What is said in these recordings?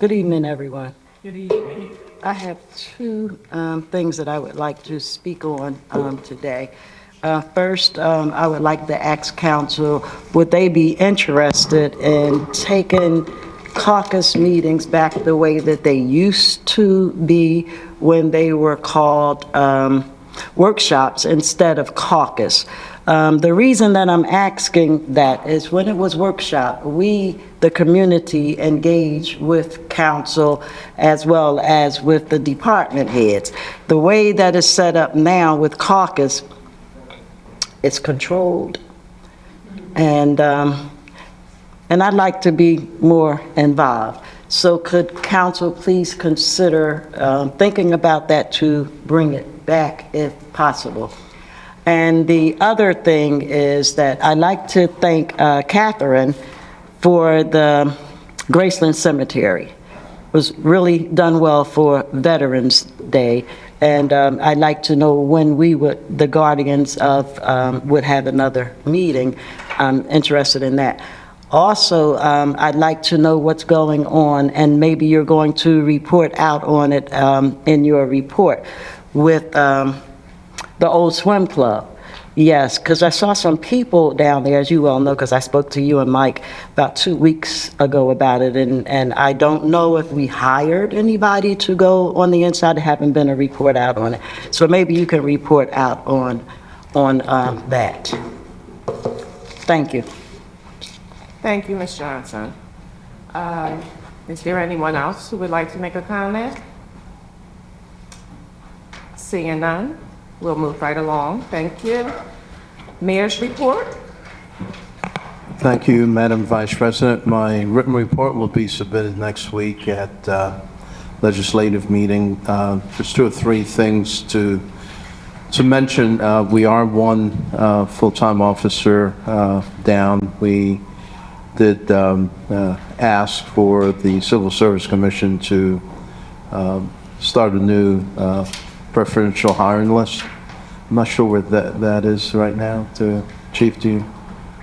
Good evening, everyone. Good evening. I have two things that I would like to speak on today. First, I would like to ask council, would they be interested in taking caucus meetings back the way that they used to be when they were called workshops instead of caucus? The reason that I'm asking that is when it was workshop, we, the community, engaged with council as well as with the department heads. The way that is set up now with caucus, it's controlled. And I'd like to be more involved. So could council please consider thinking about that to bring it back if possible? And the other thing is that I'd like to thank Catherine for the Graceland Cemetery. It was really done well for Veterans Day. And I'd like to know when the Guardians of, would have another meeting. I'm interested in that. Also, I'd like to know what's going on, and maybe you're going to report out on it in your report with the old swim club. Yes, because I saw some people down there, as you well know, because I spoke to you and Mike about 2 weeks ago about it, and I don't know if we hired anybody to go on the inside. There haven't been a report out on it. So maybe you can report out on that. Thank you. Thank you, Ms. Johnson. Is there anyone else who would like to make a comment? Seeing none, we'll move right along. Thank you. Mayor's report. Thank you, Madam Vice President. My written report will be submitted next week at legislative meeting. Just 2 or 3 things to mention. We are one full-time officer down. We did ask for the Civil Service Commission to start a new preferential hiring list. I'm not sure where that is right now. Chief, do you?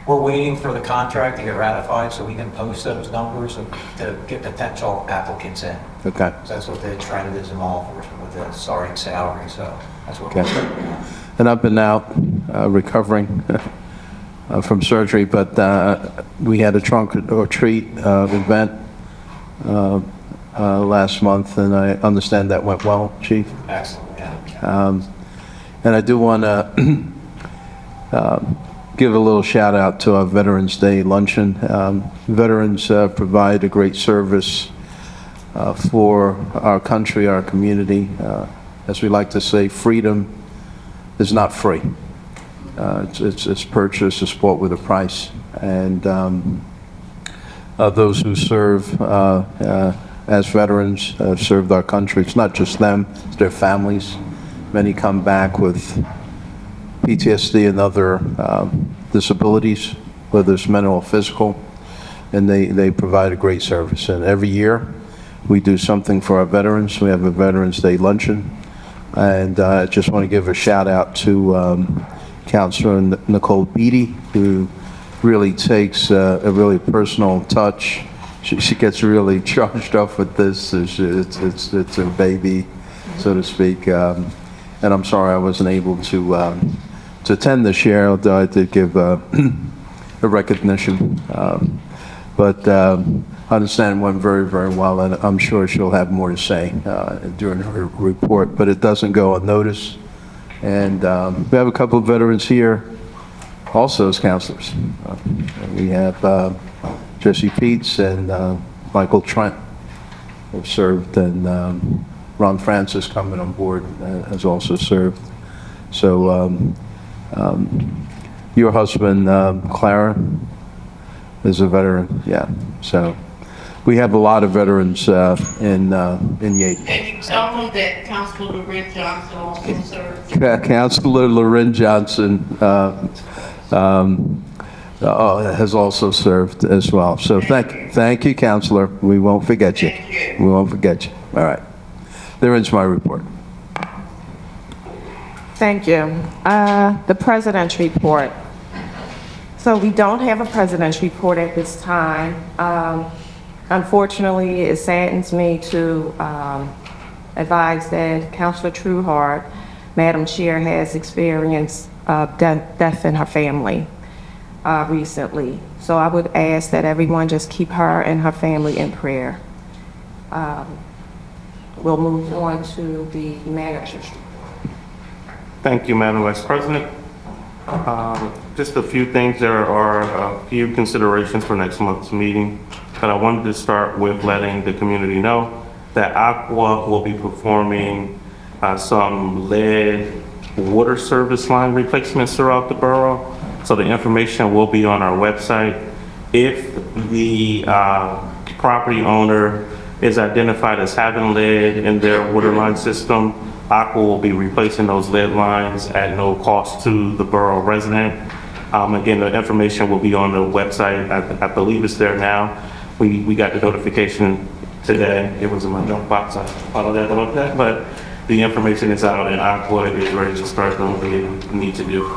We're waiting for the contract to get ratified so we can post those numbers to get potential applicants in. Okay. So that's what they're trying to do, law enforcement with the starting salary, so that's what Okay. we're doing. And I've been out recovering from surgery, but we had a trunk or treat event last month, and I understand that went well, Chief. Excellent, yeah. And I do want to give a little shout out to our Veterans Day luncheon. Veterans provide a great service for our country, our community. As we like to say, freedom is not free. It's purchased, it's bought with a price. And those who serve as veterans served our country. It's not just them, it's their families. Many come back with PTSD and other disabilities, whether it's mental or physical, and they provide a great service. And every year, we do something for our veterans. We have a Veterans Day luncheon, and I just want to give a shout out to Councilor Nicole Beatty, who really takes a really personal touch. She gets really charged up with this. It's a baby, so to speak. And I'm sorry I wasn't able to attend this year, although I did give a recognition. But I understand it went very, very well, and I'm sure she'll have more to say during her report, but it doesn't go unnoticed. And we have a couple of veterans here also as counselors. We have Jesse Peets and Michael Trent have served, and Ron Francis coming on board has also served. So your husband, Clara, is a veteran, yeah. So we have a lot of veterans in Yates. Tell them that Councilor Loren Johnson also served. Councilor Loren Johnson has also served as well. So thank you, Councilor. We won't forget you. Thank you. We won't forget you. All right. There ends my report. Thank you. The President's report. So we don't have a president's report at this time. Unfortunately, it saddens me to advise that Councilor Trueheart, Madam Chair, has experienced death in her family recently. So I would ask that everyone just keep her and her family in prayer. We'll move on to the manager's. Thank you, Madam Vice President. Just a few things. There are a few considerations for next month's meeting, but I wanted to start with letting the community know that Aqua will be performing some lead water service line replacements throughout the borough. So the information will be on our website. If the property owner is identified as having lead in their water line system, Aqua will be replacing those lead lines at no cost to the borough resident. Again, the information will be on the website. I believe it's there now. We got the notification today. It was in my junk box. I apologize about that, but the information is out and Aqua is ready to start doing what they need to do.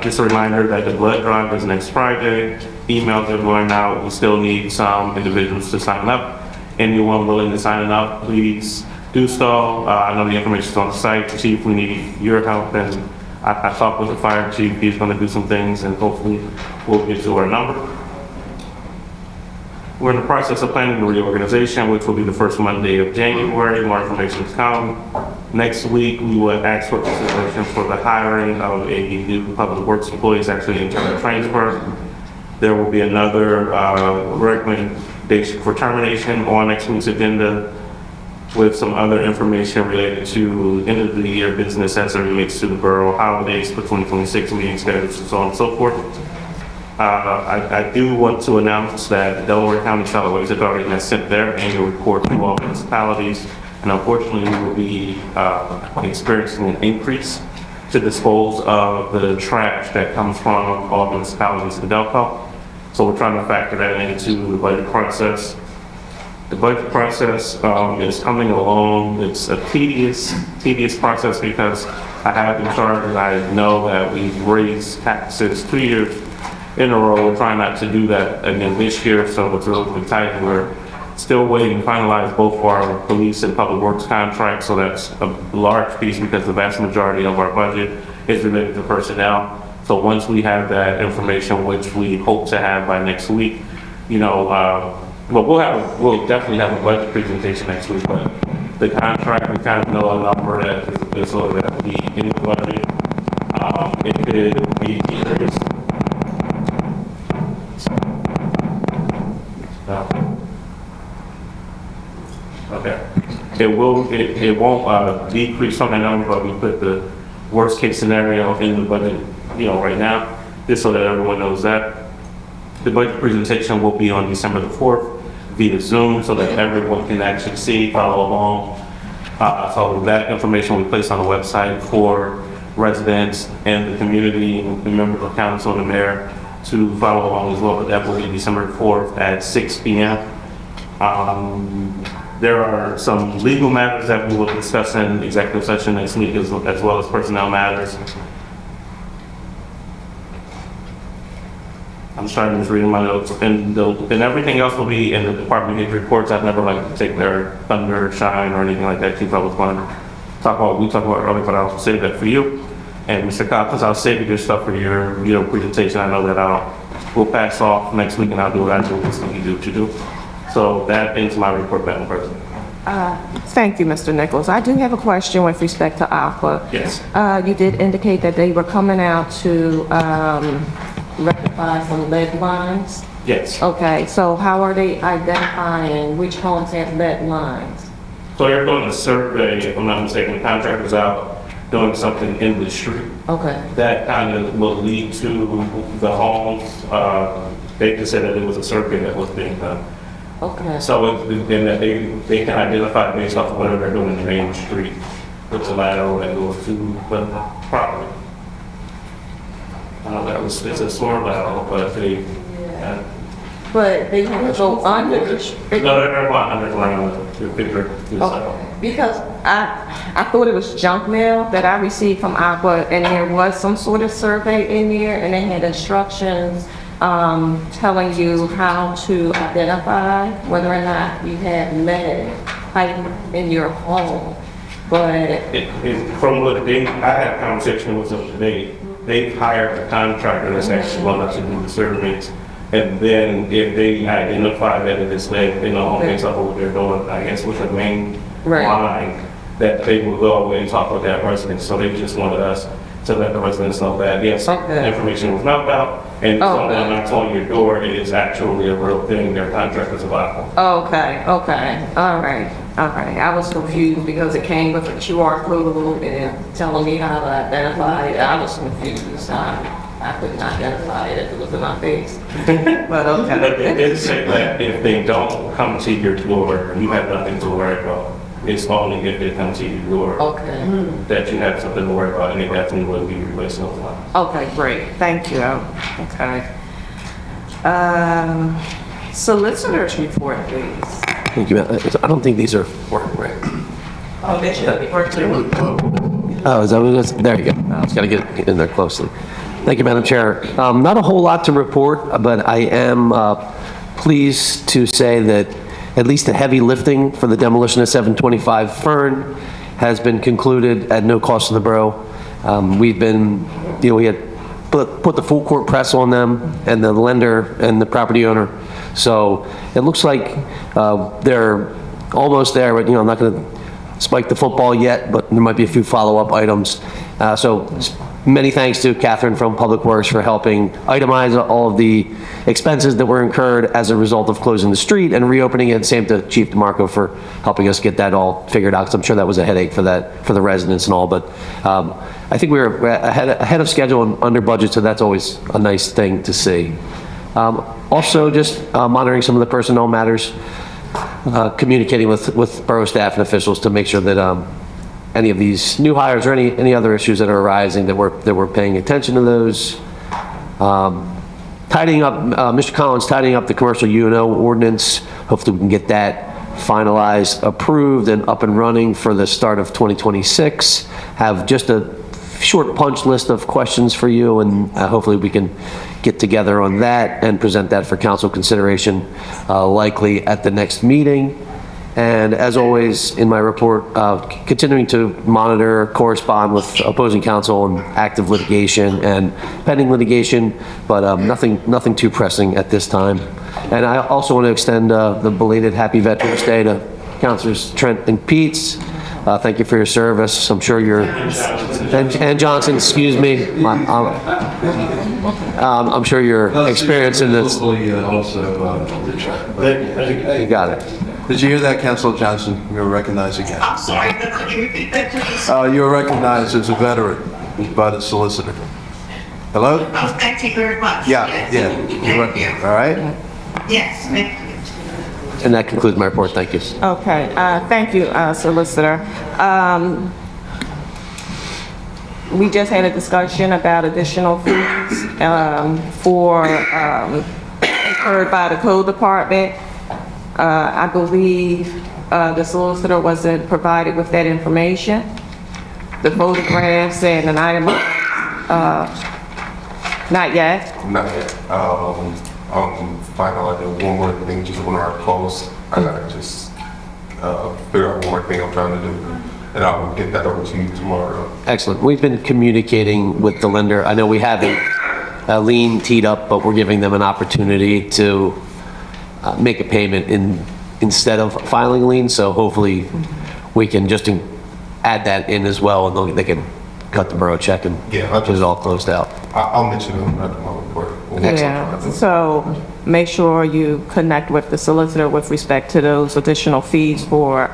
Just a reminder that the blood drive is next Friday. Emails are going out. We still need some individuals to sign up. Anyone willing to sign up, please do so. I know the information is on the site. Chief, we need your help, and I talked with the fire chief. He's going to do some things, and hopefully we'll get to our number. We're in the process of planning the reorganization, which will be the first Monday of January. More information is coming. Next week, we will ask for consideration for the hiring of a new public works employees, actually internal transfer. There will be another recommendation for termination on next week's agenda, with some other information related to end of the year business as it relates to the borough holidays for 2026 meeting schedules and so on and so forth. I do want to announce that Delaware County Solid Waste Authority has sent their annual report to all municipalities, and unfortunately we will be experiencing an increase to dispose of the trash that comes from all municipalities in Delco. So we're trying to factor that into the budget process. The budget process is coming along. It's a tedious process because I have been charged, and I know that we've raised taxes 2 years in a row. We're trying not to do that again this year, so it's a little bit tight. We're still waiting to finalize both of our police and public works contracts, so that's a large piece because the vast majority of our budget is related to personnel. So once we have that information, which we hope to have by next week, you know, well, we'll definitely have a budget presentation next week, but the contract, we kind of know a number that is sort of that will be in the budget. It could be years. Okay. It won't decrease from that number, but we put the worst case scenario in the budget, you know, right now, just so that everyone knows that. The budget presentation will be on December the 4th via Zoom, so that everyone can actually see, follow along. So that information will be placed on the website for residents and the community, and the members of council and the mayor to follow along as well. But that will be December 4th at 6 p.m. There are some legal matters that we will discuss in executive session next week, as well as personnel matters. I'm trying to just read my notes, and everything else will be in the department head reports. I'd never like to take their thunder, shine, or anything like that. Chief, I was going to talk about earlier, but I'll save that for you. And Mr. Coppins, I'll save your stuff for your presentation. I know that we'll pass off next week, and I'll do what I do. You do what you do. So that ends my report, Madam President. Thank you, Mr. Nichols. I do have a question with respect to Aqua. Yes. You did indicate that they were coming out to rectify some lead lines. Yes. Okay, so how are they identifying which homes have lead lines? So they're doing a survey, if I'm not mistaken, the contractor's out doing something in the street. Okay. That kind of will lead to the homes. They just said that it was a survey that was being done. Okay. So then that they can identify based off of whatever they're doing in the main street, with the lateral that goes to the property. It's a storm lateral, but they, But they have to go under the street? no, they're underground to figure this out. Okay. Because I thought it was junk mail that I received from Aqua, and there was some sort of survey in there, and they had instructions telling you how to identify whether or not you had lead pipe in your home. But From what I had a conversation with them today, they've hired a contractor that's actually going to do the surveys. And then if they identify that it is lead, they know based off of what they're doing, I guess with the main Right. line, that they will go away and talk with that resident. So they just wanted us to let the residents know that, yes, Okay. information was knocked out, and Oh, someone okay. knocks on your door, it is actually a real thing, their contract is available. okay, all right. I was confused because it came with a QR code and telling me how to identify it. I was confused. I couldn't identify it if it was in my face. But But okay. it did say that if they don't come to your door, you have nothing to worry about. It's only if they come to your door Okay. that you have something to worry about, and it definitely will be replaced those lines. Okay, great. Thank you. Okay. Solicitors report, please. Thank you, ma'am. I don't think these are working right. Oh, they should be working. Oh, is that what it is? There you go. I just got to get in there closely. Thank you, Madam Chair. Not a whole lot to report, but I am pleased to say that at least the heavy lifting for the demolition of 725 Fern has been concluded at no cost to the borough. We've been, we had put the full court press on them and the lender and the property owner. So it looks like they're almost there, but I'm not going to spike the football yet, but there might be a few follow-up items. So many thanks to Catherine from Public Works for helping itemize all of the expenses that were incurred as a result of closing the street and reopening it. Same to Chief DeMarco for helping us get that all figured out, because I'm sure that was a headache for the residents and all. But I think we were ahead of schedule and under budget, so that's always a nice thing to see. Also, just monitoring some of the personnel matters, communicating with borough staff and officials to make sure that any of these new hires or any other issues that are arising, that we're paying attention to those. Tidying up, Mr. Collins tidying up the commercial UNO ordinance. Hopefully we can get that finalized, approved, and up and running for the start of 2026. Have just a short punch list of questions for you, and hopefully we can get together on that and present that for council consideration, likely at the next meeting. And as always, in my report, continuing to monitor, correspond with opposing counsel and active litigation and pending litigation, but nothing too pressing at this time. And I also want to extend the belated Happy Veterans Day to Councilors Trent and Peets. Thank you for your service. I'm sure you're, and Johnson, excuse me. I'm sure your experience in this, you got it. Did you hear that, Councilor Johnson? You were recognized again. I'm sorry, but could you repeat that, please? You were recognized as a veteran by the solicitor. Hello? Oh, thank you very much. Yeah, Yes. yeah. Thank you. All right? Yes, thank you. And that concludes my report. Thank you. Okay, thank you, Solicitor. We just had a discussion about additional fees incurred by the code department. I believe the solicitor wasn't provided with that information. The photographs and an item, not yet. Not yet. Finalizing one more thing, just one of our posts. I gotta just figure out one more thing I'm trying to do, and I'll get that over to you tomorrow. Excellent. We've been communicating with the lender. I know we haven't lien teed up, but we're giving them an opportunity to make a payment instead of filing a lien. So hopefully we can just add that in as well, and they can cut the borough check and Yeah, get it all closed out. I'll mention them at my report. Yeah, so make sure you connect with the solicitor with respect to those additional fees for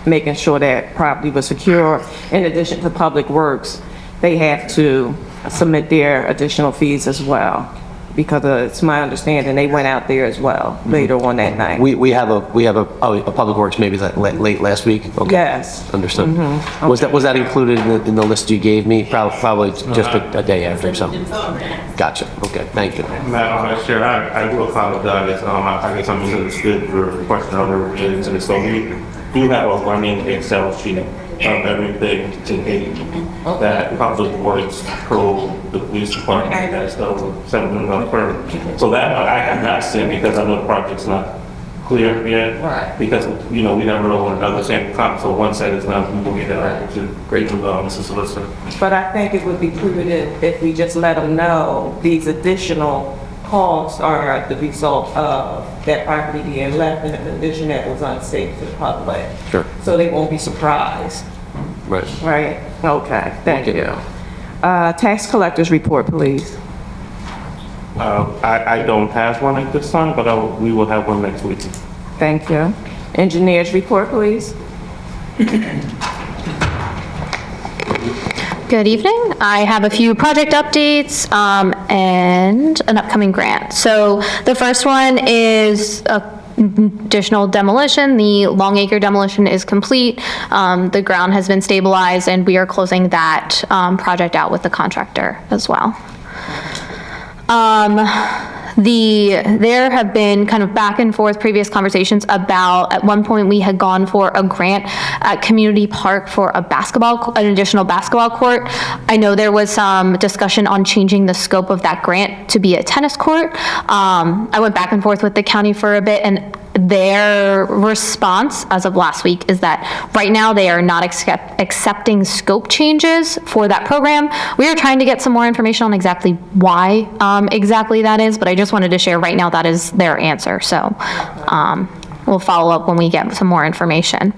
making sure that property was secure. In addition to Public Works, they have to submit their additional fees as well, because it's my understanding they went out there as well later on that night. We have a Public Works, maybe that late last week? Okay. Yes. Understood. Was that included in the list you gave me? Probably just a day after or something? Gotcha. Okay, thank you. Madam Vice Chair, I do apologize. I guess I'm misunderstood your question on related to the SOB. do have a running Excel sheet of everything to date that Public Works, Code, the police department, that's over $7 million. So that I have not seen because I know the project's not clear yet. Right. Because, we never know when another same comes, so once that is done, we will get that to Mr. Solicitor. But I think it would be prudent if we just let them know these additional costs are the result of that property being left in a condition that was unsafe to the public. Sure. So they won't be surprised, Right. right? Okay, thank Okay. you. Tax collector's report, please. I don't have one at this time, but we will have one next week. Thank you. Engineer's report, please. Good evening. I have a few project updates and an upcoming grant. So the first one is additional demolition. The Long Acre demolition is complete. The ground has been stabilized, and we are closing that project out with the contractor as well. There have been kind of back and forth previous conversations about, at one point we had gone for a grant at Community Park for an additional basketball court. I know there was some discussion on changing the scope of that grant to be a tennis court. I went back and forth with the county for a bit, and their response as of last week is that right now they are not accepting scope changes for that program. We are trying to get some more information on exactly why exactly that is, but I just wanted to share right now that is their answer. So we'll follow up when we get some more information.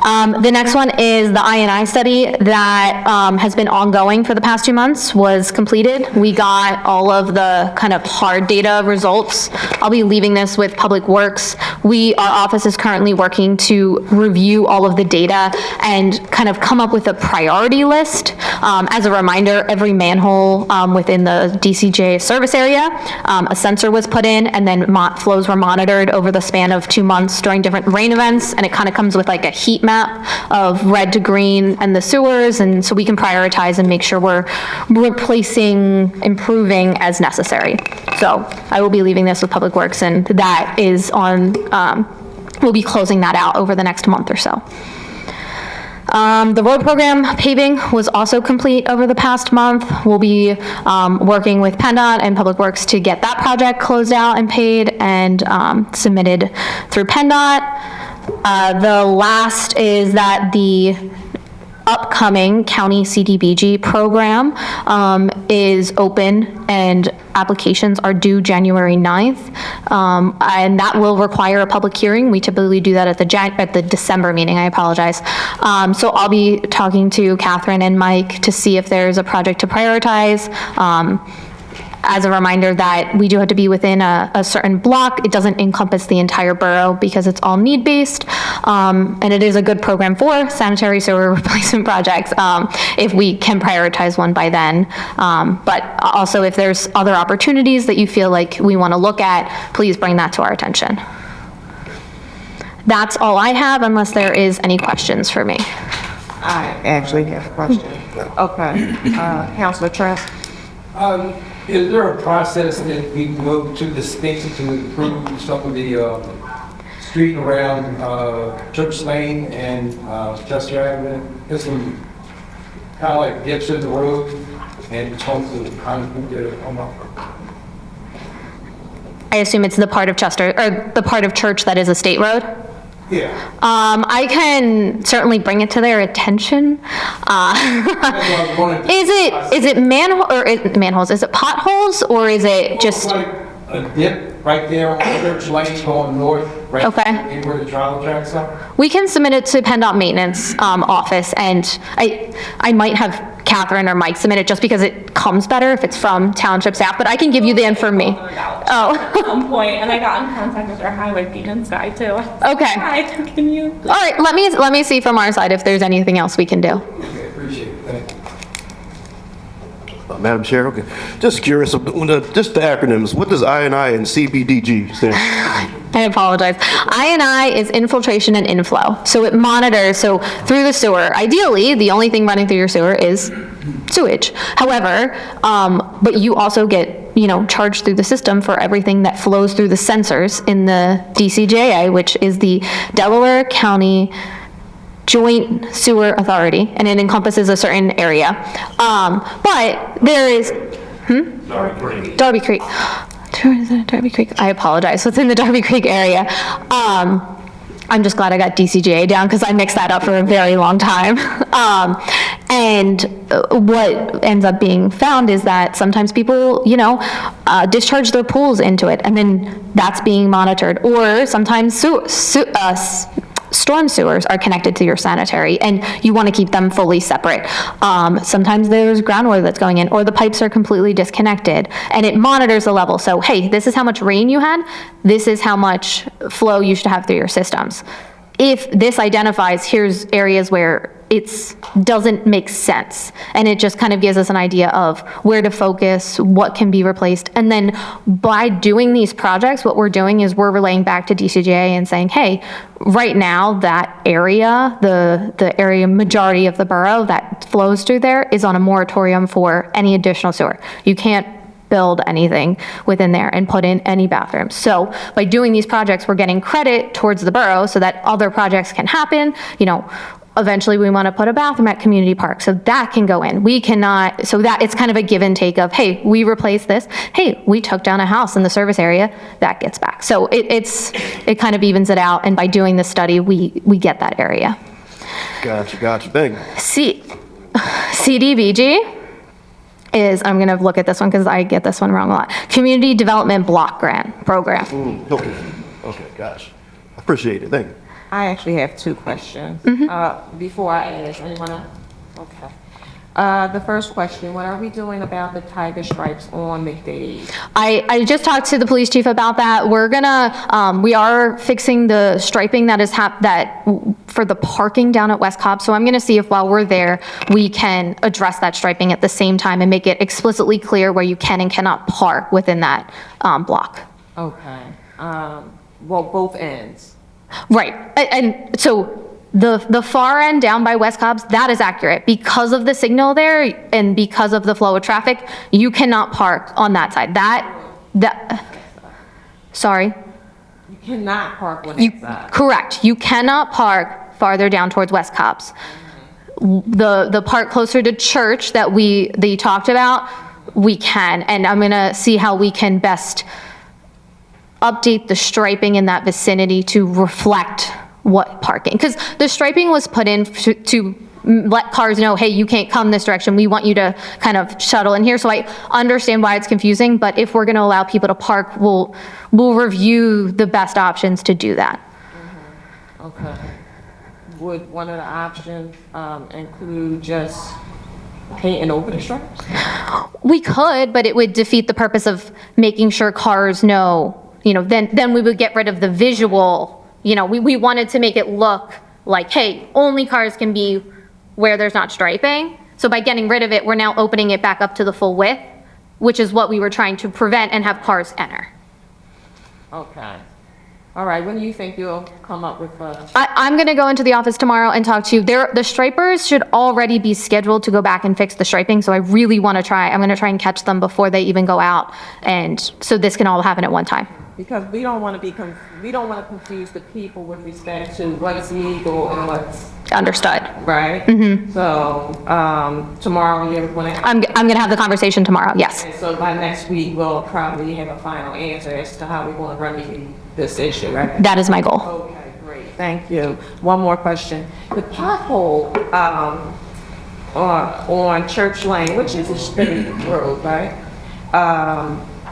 The next one is the I&I study that has been ongoing for the past 2 months was completed. We got all of the kind of hard data results. I'll be leaving this with Public Works. Our office is currently working to review all of the data and kind of come up with a priority list. As a reminder, every manhole within the DCJ service area, a sensor was put in, and then flows were monitored over the span of 2 months during different rain events, and it kind of comes with like a heat map of red to green and the sewers, and so we can prioritize and make sure we're replacing, improving as necessary. So I will be leaving this with Public Works, and that is on, we'll be closing that out over the next month or so. The road program paving was also complete over the past month. We'll be working with PennDOT and Public Works to get that project closed out and paid and submitted through PennDOT. The last is that the upcoming county CDBG program is open and applications are due January 9th. And that will require a public hearing. We typically do that at the December meeting, I apologize. So I'll be talking to Catherine and Mike to see if there's a project to prioritize. As a reminder that we do have to be within a certain block. It doesn't encompass the entire borough because it's all need-based. And it is a good program for sanitary sewer replacement projects if we can prioritize one by then. But also if there's other opportunities that you feel like we want to look at, please bring that to our attention. That's all I have unless there is any questions for me. I actually have a question. Okay, Councilor Trask. Is there a process that we go to the state to improve some of the street around Church Lane and Chester Avenue? This one kind of like dips in the road and it's home to the concrete that are come up. I assume it's the part of Chester, or the part of Church that is a state road? Yeah. I can certainly bring it to their attention. Is it manholes? Is it potholes, or is it just? Like a dip right there on Church Lane going north, right Okay. where the travel tracks are. We can submit it to PennDOT Maintenance office, and I might have Catherine or Mike submit it just because it comes better if it's from township staff, but I can give you the information. Oh. At some point, and I got in contact with our highway maintenance guy too. Okay. Hi, can you? All right, let me see from our side if there's anything else we can do. Okay, appreciate it. Thank you. Madam Chair, okay. Just curious, just the acronyms, what does I&I and CBDG stand for? I apologize. I&I is infiltration and inflow. So it monitors, so through the sewer, ideally, the only thing running through your sewer is sewage. However, but you also get charged through the system for everything that flows through the sensors in the DCJA, which is the Delaware County Joint Sewer Authority, and it encompasses a certain area. But there is, Darby Creek. Darby Creek, I apologize, so it's in the Darby Creek area. I'm just glad I got DCJA down because I mixed that up for a very long time. And what ends up being found is that sometimes people, discharge their pools into it, and then that's being monitored. Or sometimes storm sewers are connected to your sanitary, and you want to keep them fully separate. Sometimes there's groundwater that's going in, or the pipes are completely disconnected, and it monitors the level. So, hey, this is how much rain you had, this is how much flow you should have through your systems. If this identifies, here's areas where it doesn't make sense, and it just kind of gives us an idea of where to focus, what can be replaced. And then by doing these projects, what we're doing is we're relaying back to DCJA and saying, hey, right now that area, the area majority of the borough that flows through there is on a moratorium for any additional sewer. You can't build anything within there and put in any bathrooms. So by doing these projects, we're getting credit towards the borough so that other projects can happen. Eventually we want to put a bathroom at Community Park, so that can go in. We cannot, so that it's kind of a give and take of, hey, we replaced this. Hey, we took down a house in the service area, that gets back. So it kind of evens it out, and by doing this study, we get that area. Gotcha, thank you. CDBG is, I'm going to look at this one because I get this one wrong a lot. Community Development Block Grant Program. Okay, gosh. I appreciate it, thank you. I actually have two questions. Before I ask, anyone else? Okay. The first question, what are we doing about the tiger stripes on McDade? I just talked to the police chief about that. We are fixing the striping that is for the parking down at West Cobb. So I'm gonna see if while we're there, we can address that striping at the same time and make it explicitly clear where you can and cannot park within that block. Okay. Well, both ends. Right, and so the far end down by West Cobb's, that is accurate. Because of the signal there and because of the flow of traffic, you cannot park on that side. Sorry? You cannot park on that side. Correct, you cannot park farther down towards West Cobb's. The part closer to Church that you talked about, we can, and I'm gonna see how we can best update the striping in that vicinity to reflect what parking, because the striping was put in to let cars know, hey, you can't come this direction, we want you to kind of shuttle in here. So I understand why it's confusing, but if we're going to allow people to park, we'll review the best options to do that. Okay. Would one of the options include just painting over the stripes? We could, but it would defeat the purpose of making sure cars know, then we would get rid of the visual. We wanted to make it look like, hey, only cars can be where there's not striping. So by getting rid of it, we're now opening it back up to the full width, which is what we were trying to prevent and have cars enter. Okay. All right, when do you think you'll come up with I'm going to go into the office tomorrow and talk to you. The stripers should already be scheduled to go back and fix the striping, so I really want to I'm going to try and catch them before they even go out, and so this can all happen at one time. Because we don't want to confuse the people with respect to what's legal and what's understood. Right. So tomorrow you're going to. I'm going to have the conversation tomorrow. Yes. And so by next week we'll probably have a final answer as to how we want to remedy this issue, right? That is my goal. Okay, great. Thank you. One more question. The pothole on Church Lane, which is a state road, right?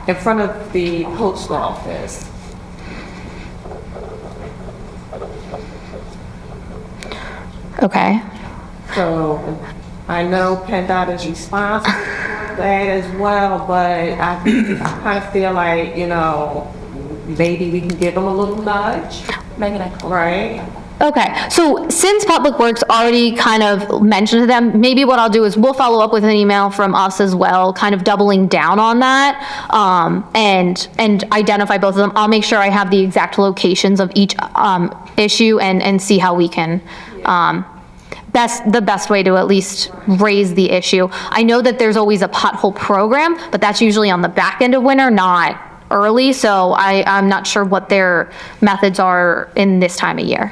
In front of the post office. Okay. So I know PennDOT is responsible for that as well, but I kind of feel like, maybe we can give them a little nudge. Right? Okay, so since Public Works already kind of mentioned to them, maybe what I'll do is we'll follow up with an email from us as well, kind of doubling down on that, and identify both of them. I'll make sure I have the exact locations of each issue and see how we can That's the best way to at least raise the issue. I know that there's always a pothole program, but that's usually on the back end of winter, not early, so I'm not sure what their methods are in this time of year.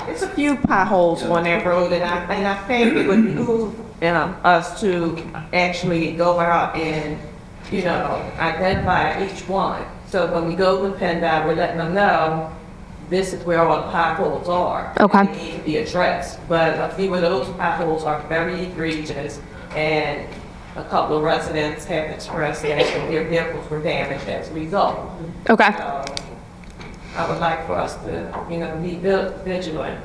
It's a few potholes on that road, and I think it would behoove us to actually go out and, identify each one. So when we go to PennDOT, we're letting them know, this is where all the potholes are. Okay. They need to be addressed, but a few of those potholes are very egregious, and a couple of residents have expressed that their vehicles were damaged as a result. Okay. So I would like for us to, be vigilant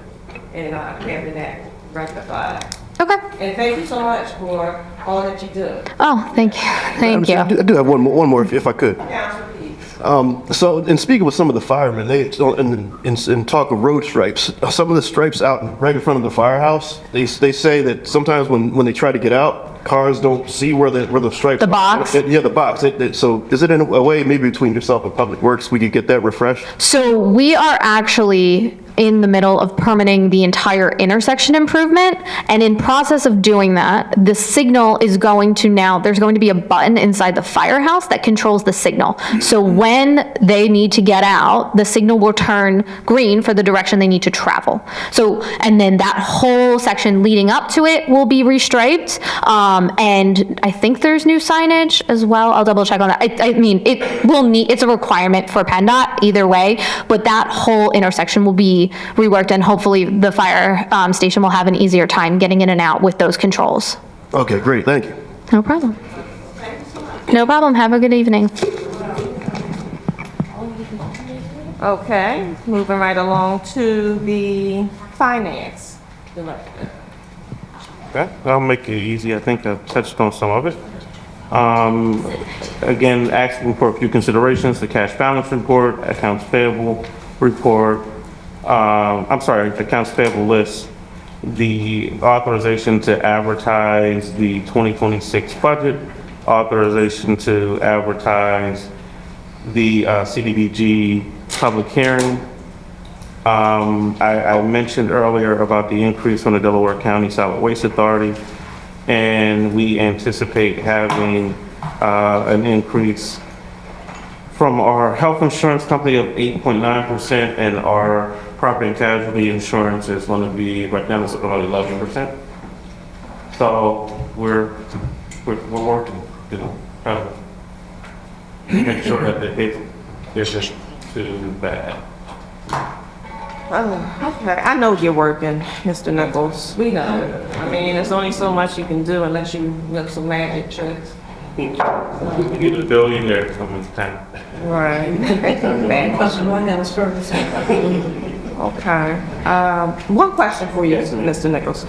in having that rectified. Okay. And thank you so much for all that you do. Oh, thank you. Thank you. I do have one more if I could. Council, please. So in speaking with some of the firemen, in talk of road stripes, some of the stripes out right in front of the firehouse, they say that sometimes when they try to get out, cars don't see where the stripes. The box? Yeah, the box. So is it in a way maybe between yourself and Public Works we could get that refreshed? So we are actually in the middle of permitting the entire intersection improvement, and in process of doing that, the signal is going to there's going to be a button inside the firehouse that controls the signal. So when they need to get out, the signal will turn green for the direction they need to travel. So, and then that whole section leading up to it will be restriped, and I think there's new signage as well. I'll double check on that. I mean, it's a requirement for PennDOT either way, but that whole intersection will be reworked, and hopefully the fire station will have an easier time getting in and out with those controls. Okay, great. Thank you. No problem. No problem. Have a good evening. Okay, moving right along to the finance director. Okay, I'll make it easy. I think I've touched on some of it. Again, asking for a few considerations: the cash balance report, accounts payable report, accounts payable list, the authorization to advertise the 2026 budget, authorization to advertise the CDBG public hearing. I mentioned earlier about the increase from the Delaware County Solid Waste Authority, and we anticipate having an increase from our health insurance company of 8.9%, and our property and casualty insurance is going to be, right now it's about 11%. So we're working to try to make sure that the hit isn't too bad. Oh, okay. I know you're working, Mr. Nichols. We know. I mean, there's only so much you can do unless you make some magic tricks. We can get a billionaire to come into town. Right. Okay. One question for you, Mr. Nichols.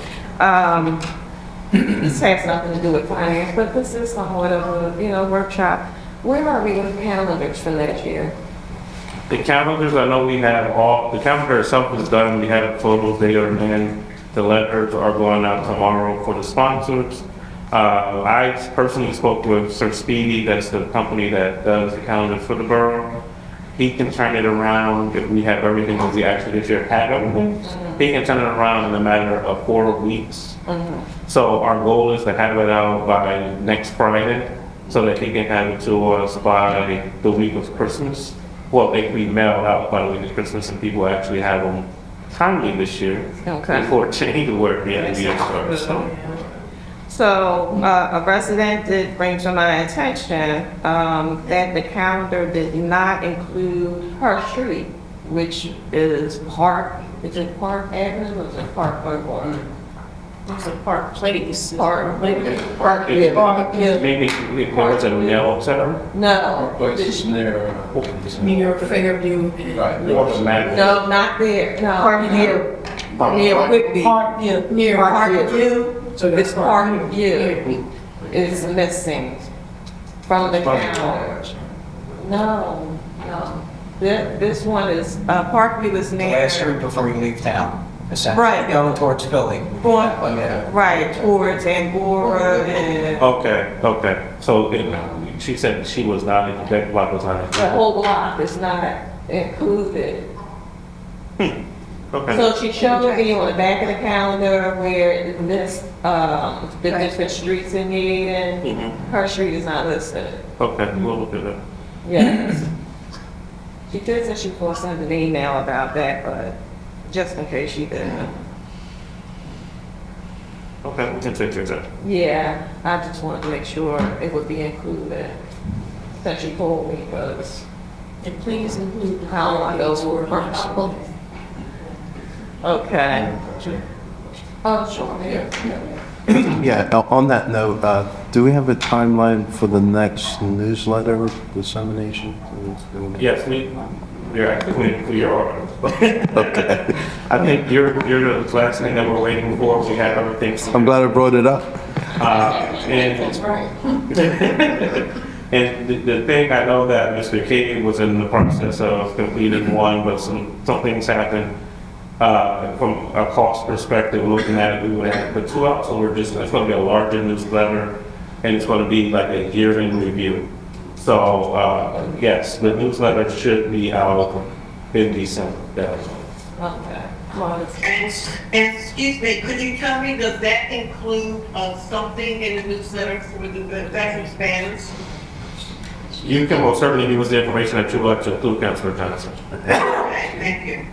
This has nothing to do with finance, but this is somewhat of a, workshop. Where are we with calendars for next year? The calendars, I know we have the calendar itself is done. We have photos, they are in. The letters are going out tomorrow for the sponsors. I personally spoke with Sir Speedy, that's the company that does the calendar for the borough. He can turn it around if we have everything, because we actually this year had everything. He can turn it around in a matter of 4 weeks. So our goal is to have it out by next Friday, so that he can have it to us by the week of Christmas. Well, they can be mailed out by the week of Christmas, and people actually have them timely this year. Okay. Before January, starts. So, a resident did bring to my attention that the calendar did not include her street, which is Park Avenue, or is it Park Boulevard? It's a Park Place. Park, yeah. Maybe it was a mail center. No. Near Fairview. No, not there. No. Parkview. Near Whitby. Near Parkview. So it's Parkview is missing from the calendar. No. This one is, Parkview is near. Last street before you leave town. essentially. Right. Going towards Philly. Right, towards Angora and Okay. So she said she was not, that block was not. the whole block is not included. Okay. So she showed me on the back of the calendar where it lists, the different streets in Eden. Her street is not listed. Okay, we'll look at that. Yes. She did say she was send an email about that, but just in case she didn't. Okay, we can take care of that. Yeah, I just wanted to make sure it would be included. Since she told me, because. And please include how long those were possible. Okay. Oh, sure, yeah. Yeah, on that note, do we have a timeline for the next newsletter dissemination? Yes, we're actually, we are. Okay. I think you're the last thing that we're waiting for. We have everything. I'm glad I brought it up. That's right. And the thing, I know that Mr. King was in the process of completing one, but some things happened. From a cost perspective, looking at it, we would have to put 2 out, so it's going to be a larger newsletter, and it's going to be like a year-end review. So, yes, the newsletter should be out in December. Okay. And excuse me, could you tell me, does that include something in the newsletter for the veteran Spanish? You can most certainly give us the information that you would like to include, Councilor Johnson. Okay, thank you.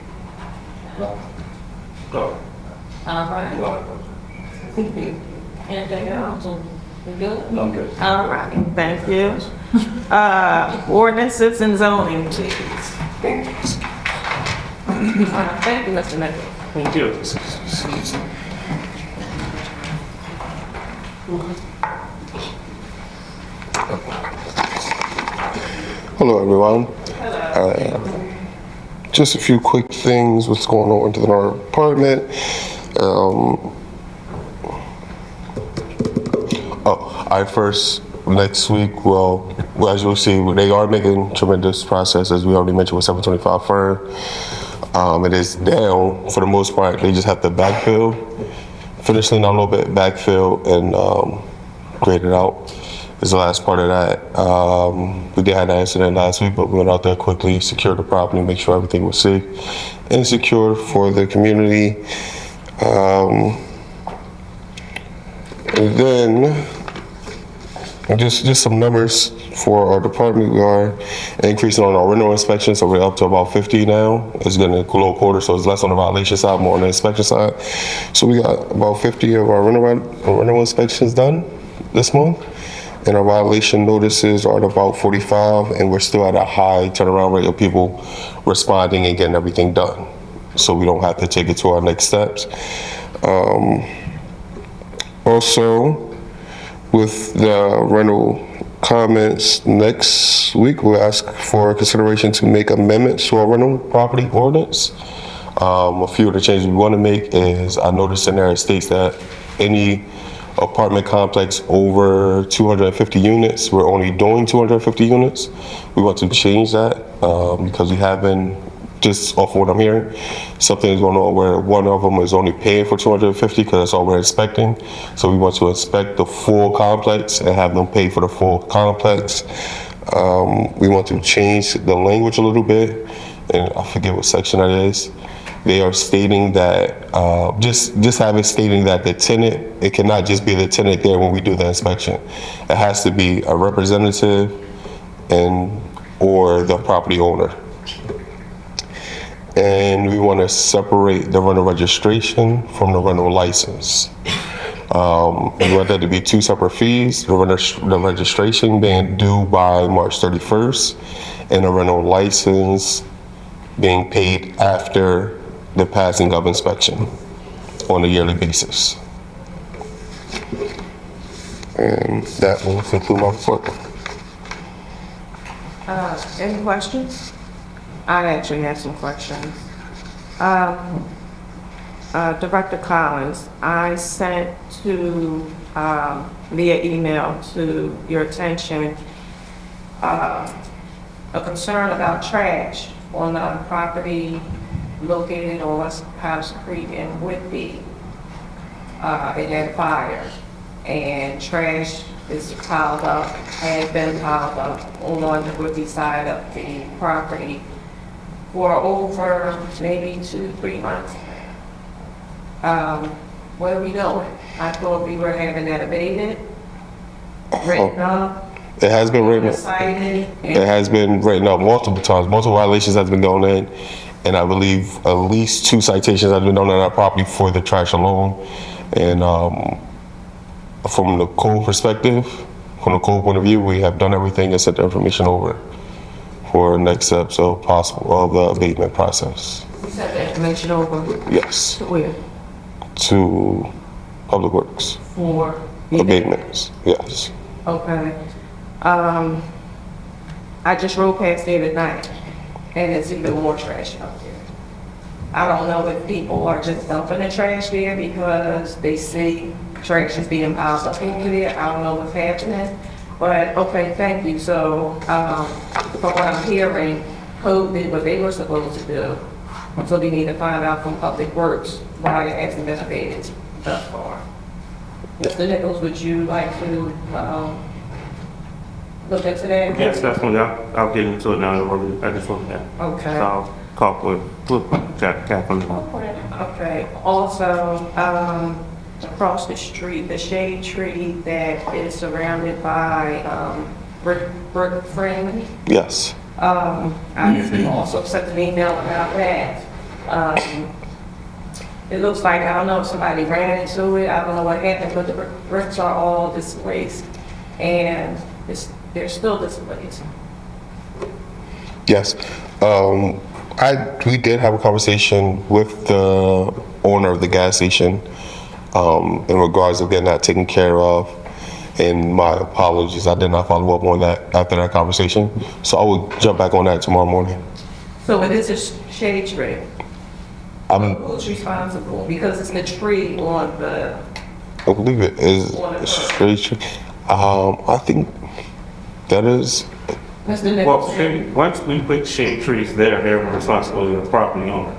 Go. All right. Anything else? We good? I'm good. All right, thank you. Ordinances and zoning, please. Thank you, Mr. Mayor. Thank you. Hello, everyone. Just a few quick things, what's going on within our department. Next week, well, as you'll see, they are making tremendous progress, as we already mentioned with 725 Fern. It is down for the most part. They just have to backfill, finish it a little bit, backfill, and grade it out. Is the last part of that. We did have an incident last week, but we went out there quickly, secured the property, make sure everything was safe and secure for the community. And then just some numbers for our department. We are increasing on our rental inspection, so we're up to about 50 now. It's getting a low quarter, so it's less on the violation side, more on the inspection side. So we got about 50 of our rental inspections done this month. And our violation notices are at about 45, and we're still at a high turnaround rate of people responding and getting everything done. So we don't have to take it to our next steps. Also, with the rental comments, next week we'll ask for consideration to make amendments to our rental property ordinance. A few of the changes we want to make is, I noticed in there it states that any apartment complex over 250 units, we're only doing 250 units. We want to change that because we have been, just off what I'm hearing, something is going on where one of them is only paying for 250 because that's all we're inspecting. So we want to inspect the full complex and have them pay for the full complex. We want to change the language a little bit, and I forget what section that is. They are stating that, just have it stating that the tenant, it cannot just be the tenant there when we do the inspection. It has to be a representative or the property owner. And we want to separate the rental registration from the rental license. We want that to be 2 separate fees, the registration being due by March 31st, and the rental license being paid after the passing of inspection on a yearly basis. And that will conclude my report. Any questions? I actually have some questions. Director Collins, I sent via email to your attention a concern about trash on a property located on West House Creek in Whitby. It had fire, and trash is piled up, has been piled up on the Whitby side of the property. for over maybe 2-3 months. What are we doing? I thought we were having that abated, written up, It has been written. cited. It has been written up multiple times. Multiple violations has been thrown in, and I believe at least 2 citations have been thrown on that property for the trash alone. And from the code perspective, from the code point of view, we have done everything and sent the information over for next steps of possible of the abatement process. We sent the information over Yes, to where? to Public Works For. abatements. Yes. Okay. I just rode past there tonight, and it's even more trash out there. I don't know if people are just dumping the trash there because they see trash is being piled up over there. I don't know what's happening, but okay, thank you. So, from what I'm hearing, code did what they were supposed to do. So we need to find out from Public Works why it hasn't been abated thus far. Mr. Nichols, would you like to, look into that? Yes, definitely. I'll get into it now. I just looked at it. Okay. So I'll talk with Catherine. Okay, also, across the street, the shade tree that is surrounded by, brick framing. Yes. I also sent an email about that. It looks like, I don't know if somebody ran into it, I don't know what happened, but the bricks are all displaced, and they're still displaced. Yes. We did have a conversation with the owner of the gas station in regards of getting that taken care of. And my apologies, I did not follow up on that after that conversation. So I will jump back on that tomorrow morning. So it is a shade tree. I'm, Who's responsible? Because it's the tree on the, I believe it is straight tree. I think that is, Mr. Well, Nicholson. once we put shade trees there, they're responsibility of the property owner.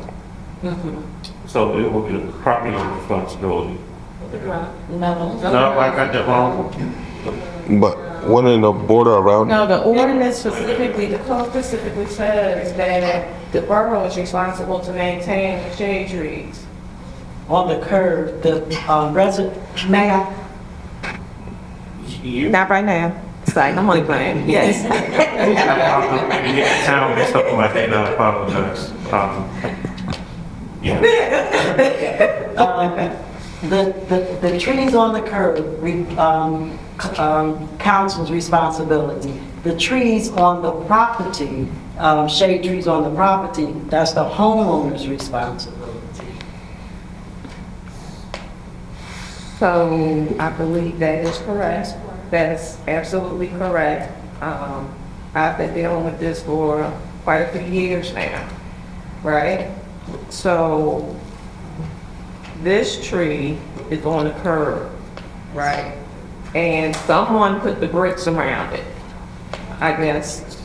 So it will be the property owner's responsibility. No, I got that wrong. but one in the border around, No, the ordinance specifically, the code specifically says that the borough is responsible to maintain the shade trees. On the curb, the resident, Now, You, not right now. It's like, I'm only playing. Yes. the town or something like that, I apologize. Yeah. the trees on the curb, council's responsibility. The trees on the property, shade trees on the property, that's the homeowner's responsibility. So I believe that is correct. That's absolutely correct. I've been dealing with this for quite a few years now, right? So this tree is on the curb, right? And someone put the bricks around it, I guess,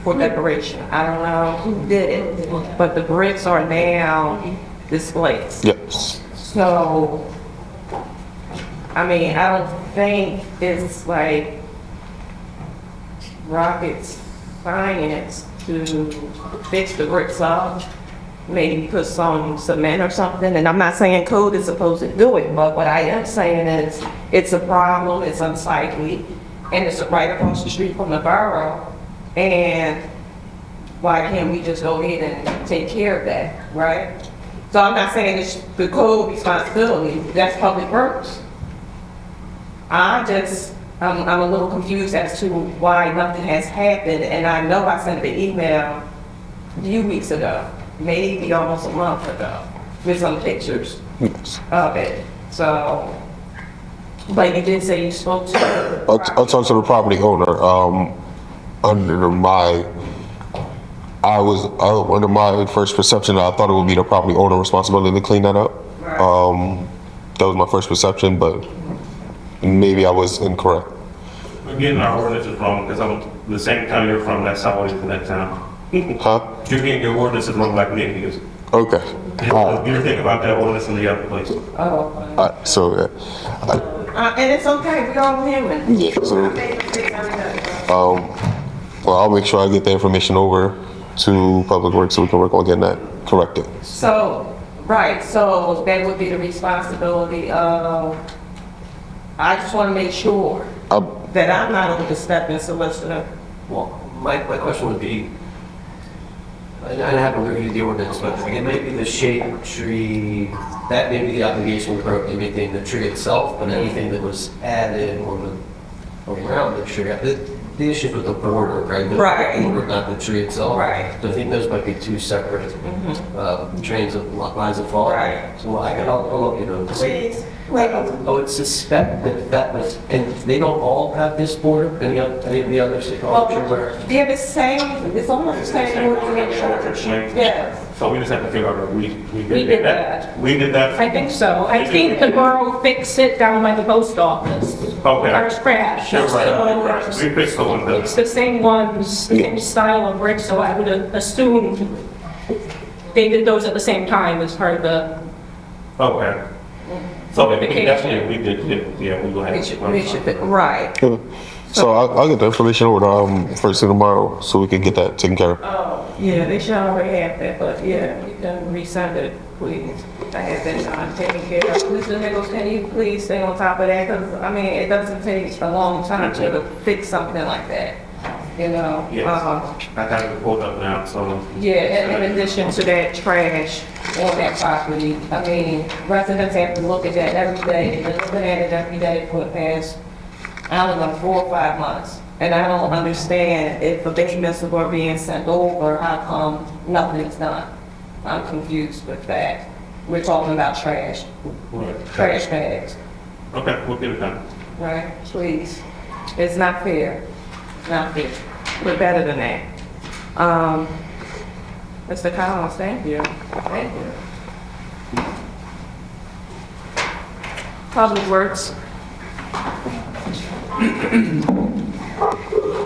for decoration. I don't know who did it, but the bricks are now displaced. yes. So, I mean, I don't think it's like rocket science to fix the bricks up, maybe put some cement or something. And I'm not saying code is supposed to do it, but what I am saying is it's a problem, it's unsightly, and it's right across the street from the borough. And why can't we just go ahead and take care of that, right? So I'm not saying it's the code responsibility, that's Public Works. I'm a little confused as to why nothing has happened, and I know I sent the email a few weeks ago, maybe almost a month ago, with some pictures Yes. of it. So, but you did say you spoke to. I'll talk to the property owner. Under my first perception, I thought it would be the property owner responsibility to clean that up. That was my first perception, but maybe I was incorrect. We're getting our ordinances wrong because I'm the same town you're from, that's how I live in that town. Huh? You're getting your ordinances wrong like me because Okay. you think about that ordinance in the other place. So, And it's okay, we all human. yeah, so, well, I'll make sure I get the information over to Public Works so we can work on getting that corrected. So, right, so that would be the responsibility of, I just want to make sure that I'm not overstepping, Solicitor. Well, my question would be, I haven't reviewed the ordinance, but it may be the shade tree, that may be the obligation to maintain the tree itself, but anything that was added or around the tree, the issue with the border, right? The Right. border, not the tree itself. Right. So I think those might be two separate trains of lines of thought. Right. So I'll let you know. Please. I would suspect that was, and they don't all have this border, any of the others, they all where. They're the same, it's almost the same ordinance. Yes, So we just have to figure out, we we did did that. that. We did that? I think so. I think the borough fixed it down by the post office. Okay. Our scratch. Sure, right, So right. We fixed the one it's that, the same ones, same style of brick, so I would assume they did those at the same time as part of the, okay. So we definitely, we did, yeah, we will have. we should, right. So I'll get the information over first thing tomorrow so we can get that taken care of. Oh, yeah, they should already have that, but yeah, you can resend it, please. I have that taken care of. Mr. Nichols, can you please stay on top of that? Because, I mean, it doesn't take a long time to fix something like that, you know? Yes. I have it pulled up now, so. Yeah, and in addition to that trash on that property, I mean, residents have to look at that every day. They're looking at it every day for the past, I don't know, 4 or 5 months. And I don't understand if the payments are being sent over, how come nothing's done? I'm confused with that. We're talking about trash, trash bags, Okay, we'll get it done. right? Please. It's not fair. Not fair. We're better than that. Mr. Collins, thank you. Thank you. Public Works.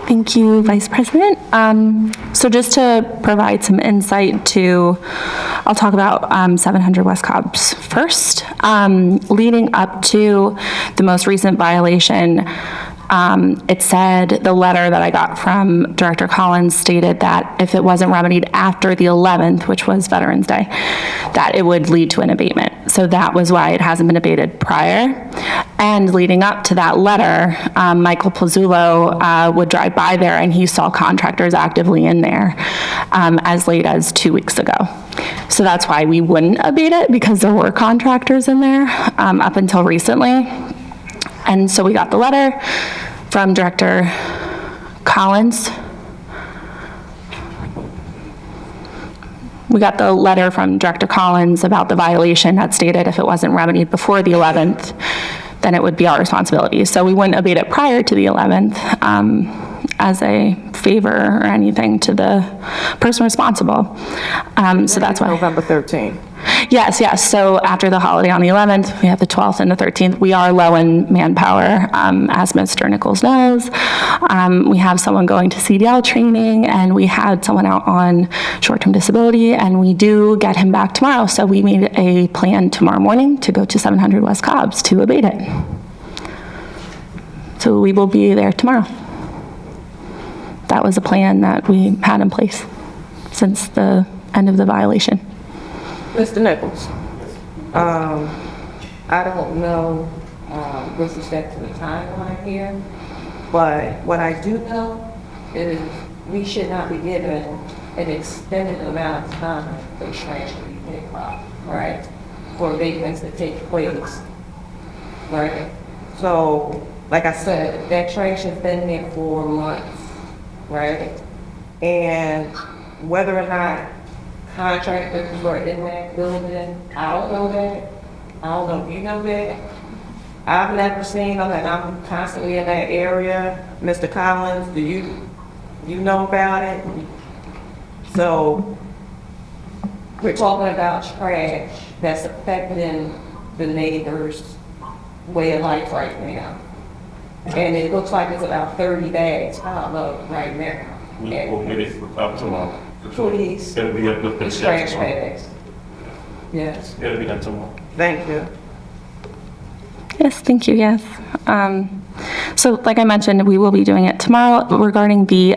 Thank you, Vice President. So just to provide some insight to, I'll talk about 700 West Cobb's first. Leading up to the most recent violation, it said, the letter that I got from Director Collins stated that if it wasn't remedied after the 11th, which was Veterans Day, that it would lead to an abatement. So that was why it hasn't been abated prior. And leading up to that letter, Michael Pizzullo would drive by there and he saw contractors actively in there as late as 2 weeks ago. So that's why we wouldn't abate it, because there were contractors in there up until recently. And so we got the letter from Director Collins. We got the letter from Director Collins about the violation that stated if it wasn't remedied before the 11th, then it would be our responsibility. So we wouldn't abate it prior to the 11th as a favor or anything to the person responsible. So that's why. November 13th. Yes, yes. So after the holiday on the 11th, we have the 12th and the 13th. We are low in manpower, as Mr. Nichols knows. We have someone going to CDL training, and we had someone out on short-term disability, and we do get him back tomorrow. So we made a plan tomorrow morning to go to 700 West Cobb's to abate it. So we will be there tomorrow. That was a plan that we had in place since the end of the violation. Mr. Nichols, I don't know with respect to the timeline here, but what I do know is we should not be given an extended amount of time for trash to be picked up, right? For abatements to take place, right? So, like I said, that trash has been there for months, right? And whether or not contractors were in that building, I don't know that. I don't know if you know that. I've never seen them, and I'm constantly in that area. Mr. Collins, do you know about it? So we're talking about trash that's affecting the neighbors' way of life right now. And it looks like it's about 30 bags piled up right now. We'll get it up tomorrow. Please. It'll be up with the Trash tomorrow. bags. Yes, It'll be done tomorrow. thank you. Yes, thank you, yes. So like I mentioned, we will be doing it tomorrow regarding the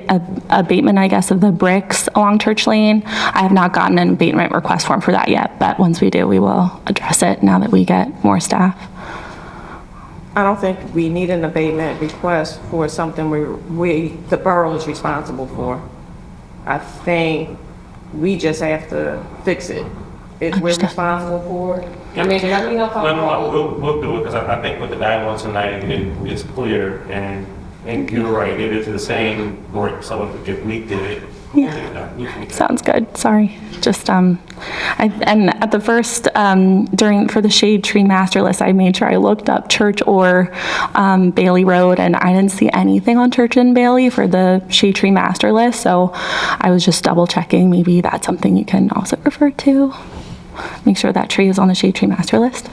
abatement, I guess, of the bricks along Church Lane. I have not gotten an abatement request form for that yet, but once we do, we will address it now that we get more staff. I don't think we need an abatement request for something the borough is responsible for. I think we just have to fix it. If we're responsible for it. I mean, let me know if I'm wrong. We'll do it, because I think with the 911 tonight, it's clear, and you're right, it is the same work, so if we did it. Yeah. Sounds good, sorry. Just, and at the first, for the Shade Tree Master List, I made sure I looked up Church or Bailey Road, and I didn't see anything on Church and Bailey for the Shade Tree Master List, so I was just double checking. Maybe that's something you can also refer to. Make sure that tree is on the Shade Tree Master List.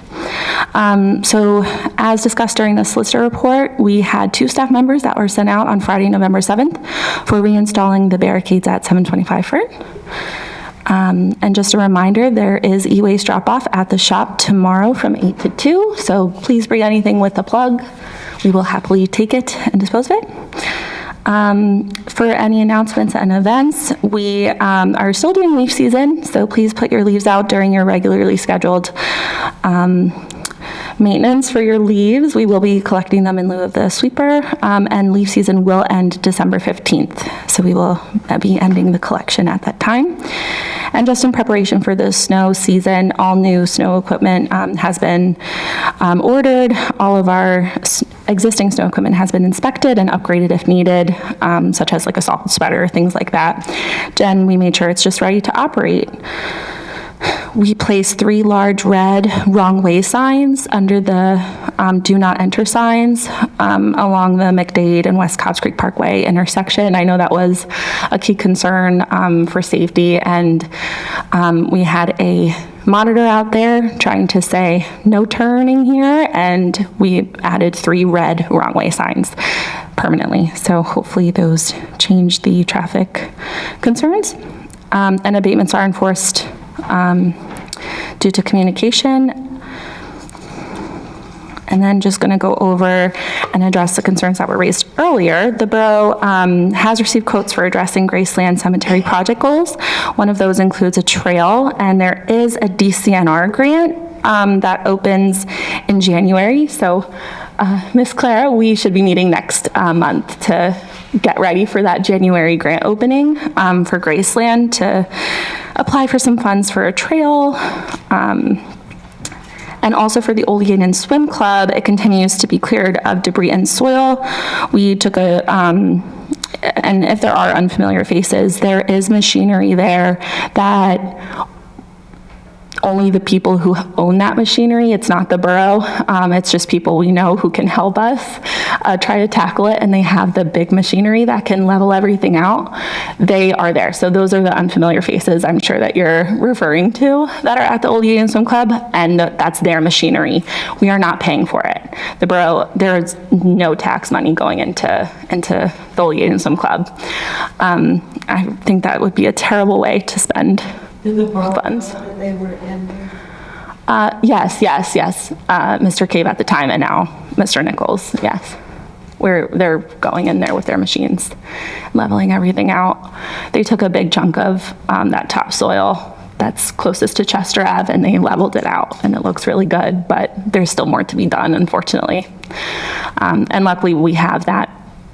So as discussed during the solicitor report, we had 2 staff members that were sent out on Friday, November 7th for reinstalling the barricades at 725 Fern. And just a reminder, there is e-waste drop-off at the shop tomorrow from 8 to 2, so please bring anything with a plug. We will happily take it and dispose of it. For any announcements and events, we are still doing leaf season, so please put your leaves out during your regularly scheduled maintenance for your leaves. We will be collecting them in lieu of the sweeper, and leaf season will end December 15th, so we will be ending the collection at that time. And just in preparation for the snow season, all new snow equipment has been ordered. All of our existing snow equipment has been inspected and upgraded if needed, such as like a salt spreader, things like that. And we made sure it's just ready to operate. We placed 3 large red wrong way signs under the do not enter signs along the McDade and West Cobbs Creek Parkway intersection. I know that was a key concern for safety, and we had a monitor out there trying to say no turning here, and we added 3 red wrong way signs permanently. So hopefully those change the traffic concerns. And abatements are enforced due to communication. And then just going to go over and address the concerns that were raised earlier. The borough has received quotes for addressing Graceland Cemetery project goals. One of those includes a trail, and there is a DCNR grant that opens in January. So, Ms. Clara, we should be meeting next month to get ready for that January grant opening for Graceland to apply for some funds for a trail. And also for the Old Union Swim Club, it continues to be cleared of debris and soil. We took a, and if there are unfamiliar faces, there is machinery there that only the people who own that machinery, it's not the borough, it's just people we know who can help us try to tackle it, and they have the big machinery that can level everything out. They are there. So those are the unfamiliar faces I'm sure that you're referring to that are at the Old Union Swim Club, and that's their machinery. We are not paying for it. The borough, there's no tax money going into the Old Union Swim Club. I think that would be a terrible way to spend funds. They were in there. Yes. Mr. Cave at the time, and now Mr. Nichols, yes. They're going in there with their machines, leveling everything out. They took a big chunk of that topsoil that's closest to Chester Ave, and they leveled it out, and it looks really good, but there's still more to be done, unfortunately. And luckily, we have that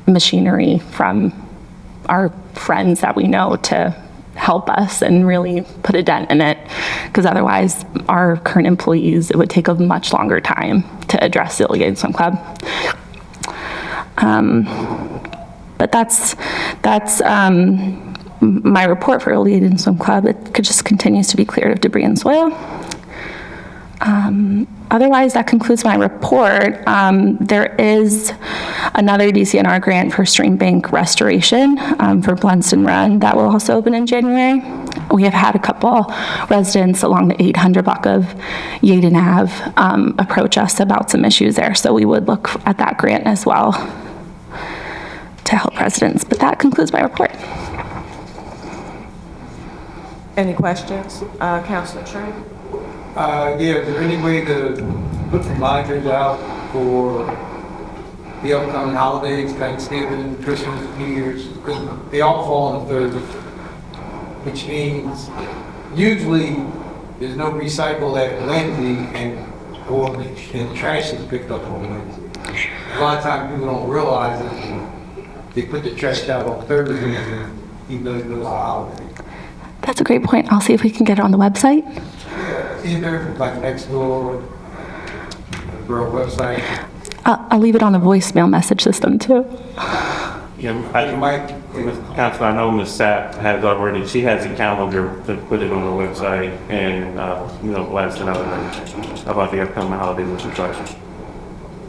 machinery from our friends that we know to help us and really put a dent in it, because otherwise our current employees, it would take a much longer time to address the Old Union Swim Club. But that's my report for Old Union Swim Club. It just continues to be cleared of debris and soil. Otherwise, that concludes my report. There is another DCNR grant for stream bank restoration for Blunston Run that will also open in January. We have had a couple residents along the 800 block of Yaden Ave approach us about some issues there, so we would look at that grant as well to help residents. But that concludes my report. Any questions? Councilor Trent? Yeah, is there any way to put the monitors out for the upcoming holidays, Thanksgiving, Christmas, New Year's, because they all fall on Thursday, which means usually there's no recycle at Wednesday and trash is picked up on Wednesday. A lot of times people don't realize it. And they put the trash out on Thursday, even though it's a holiday. That's a great point. I'll see if we can get it on the website. Either like Nextdoor, Borough website. I'll leave it on the voicemail message system too. Yeah, Council, I know Ms. Sapp has already, she has a calendar to put it on the website and, blast it out about the upcoming holiday with the trucks.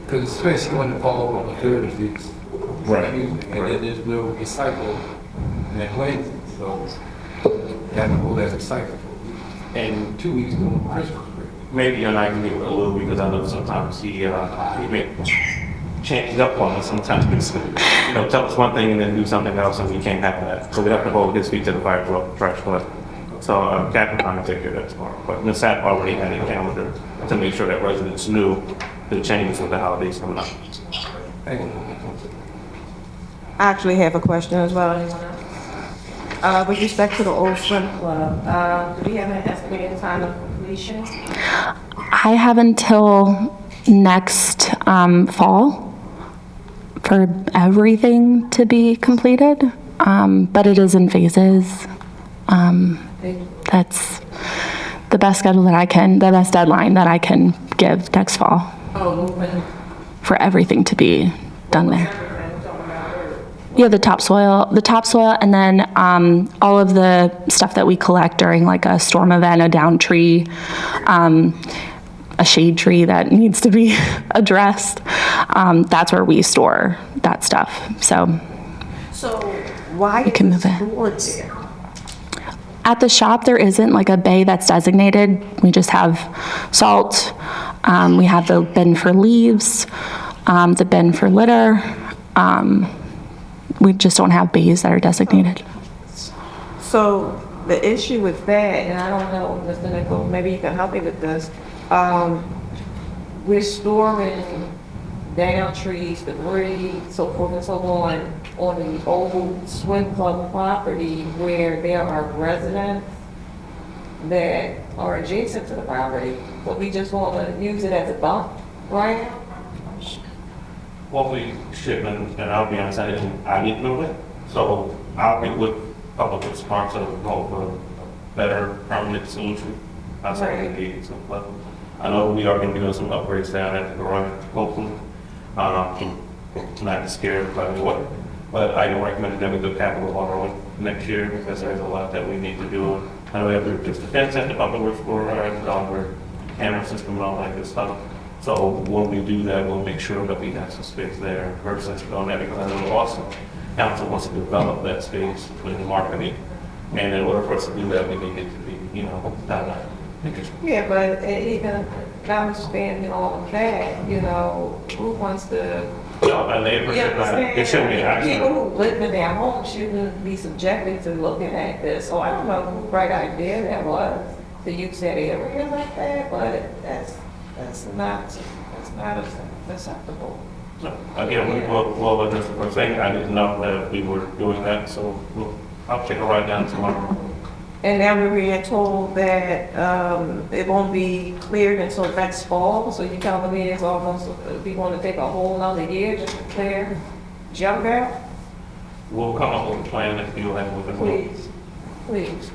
Because especially when it falls on Thursdays. Right. And then there's no recycle that Wednesday, so you have to hold that recycle. And 2 weeks during Christmas break. Maybe and I can give it a little because I know sometimes he may change up on us sometimes. Tell us one thing and then do something else and we can't have that. So we have to hold his feet to the fire for trash collection. So Captain Conner take care of that tomorrow. But Ms. Sapp already had a calendar to make sure that residents knew the changes with the holidays coming up. Thank you. I actually have a question as well. Anyone else? With respect to the Old Swim Club, do we have an estimated time of completion? I have until next fall for everything to be completed, but it is in phases. That's the best schedule that the best deadline that I can give next fall for everything to be done there. Yeah, the topsoil, and then all of the stuff that we collect during like a storm event, a downed tree, a shade tree that needs to be addressed. That's where we store that stuff. So Why you can move it. At the shop, there isn't like a bay that's designated. We just have salt. We have the bin for leaves, the bin for litter. We just don't have bays that are designated. So the issue with that, and I don't know, Mr. Nichol, maybe you can help me with this. We're storing down trees, debris, so forth and so on the old swim club property where there are residents that are adjacent to the property, but we just want to use it as a dump, right? What we should, and I'll be honest, I didn't know it. So I'll get with Public Works Parks to go for a better permanent solution. Outside of the gates and level. I know we are going to be doing some upgrades down at the garage, hopefully. Not to scare everybody away, but I can recommend that we do capital borrowing next year because there's a lot that we need to do. I know we have to just defense at the Public Works for our camera system and all that good stuff. So when we do that, we'll make sure that we have some space there versus on that because I know also council wants to develop that space with the marketing. And in order for us to do that, we need it to be, done. Yeah, but even notwithstanding all of that, who wants to? No, a neighbor should not, it shouldn't be an accident. People who live in their home shouldn't be subjected to looking at this. So I don't know whose right idea that was to use that area like that, but that's not acceptable. So, again, we'll address the first thing. I didn't know that we were doing that, so I'll take a ride down tomorrow. And now we're being told that it won't be cleared until next fall, so you're telling me it's almost, we want to take a whole nother year just to clear junk out? We'll come up with a plan that you'll have with us. Please.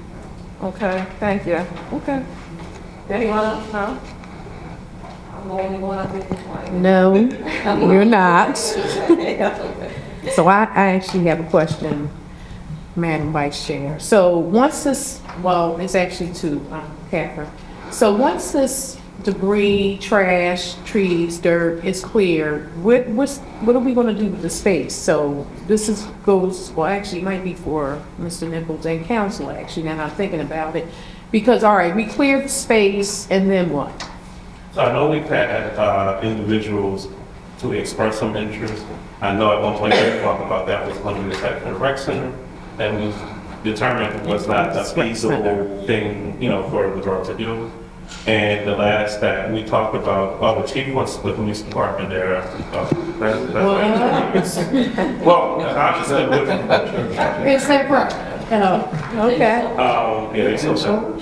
Okay, thank you. Okay. Anyone else? No? I'm the only one up here. No, you're not. So I actually have a question, Madam Vice Chair. So once this, well, it's actually to Catherine. So once this debris, trash, trees, dirt is cleared, what are we going to do with the space? So this goes, well, actually it might be for Mr. Nichols and council, actually, now I'm thinking about it. Because, all right, we cleared the space, and then what? So I know we've had individuals to express some interest. I know at one point we talked about that was going to be the section of rec center. That was determined was not a feasible thing, for the borough to do. And the last that we talked about, the chief wants the police department there. Well, obviously, It's that part. Oh, okay. yeah, they still so.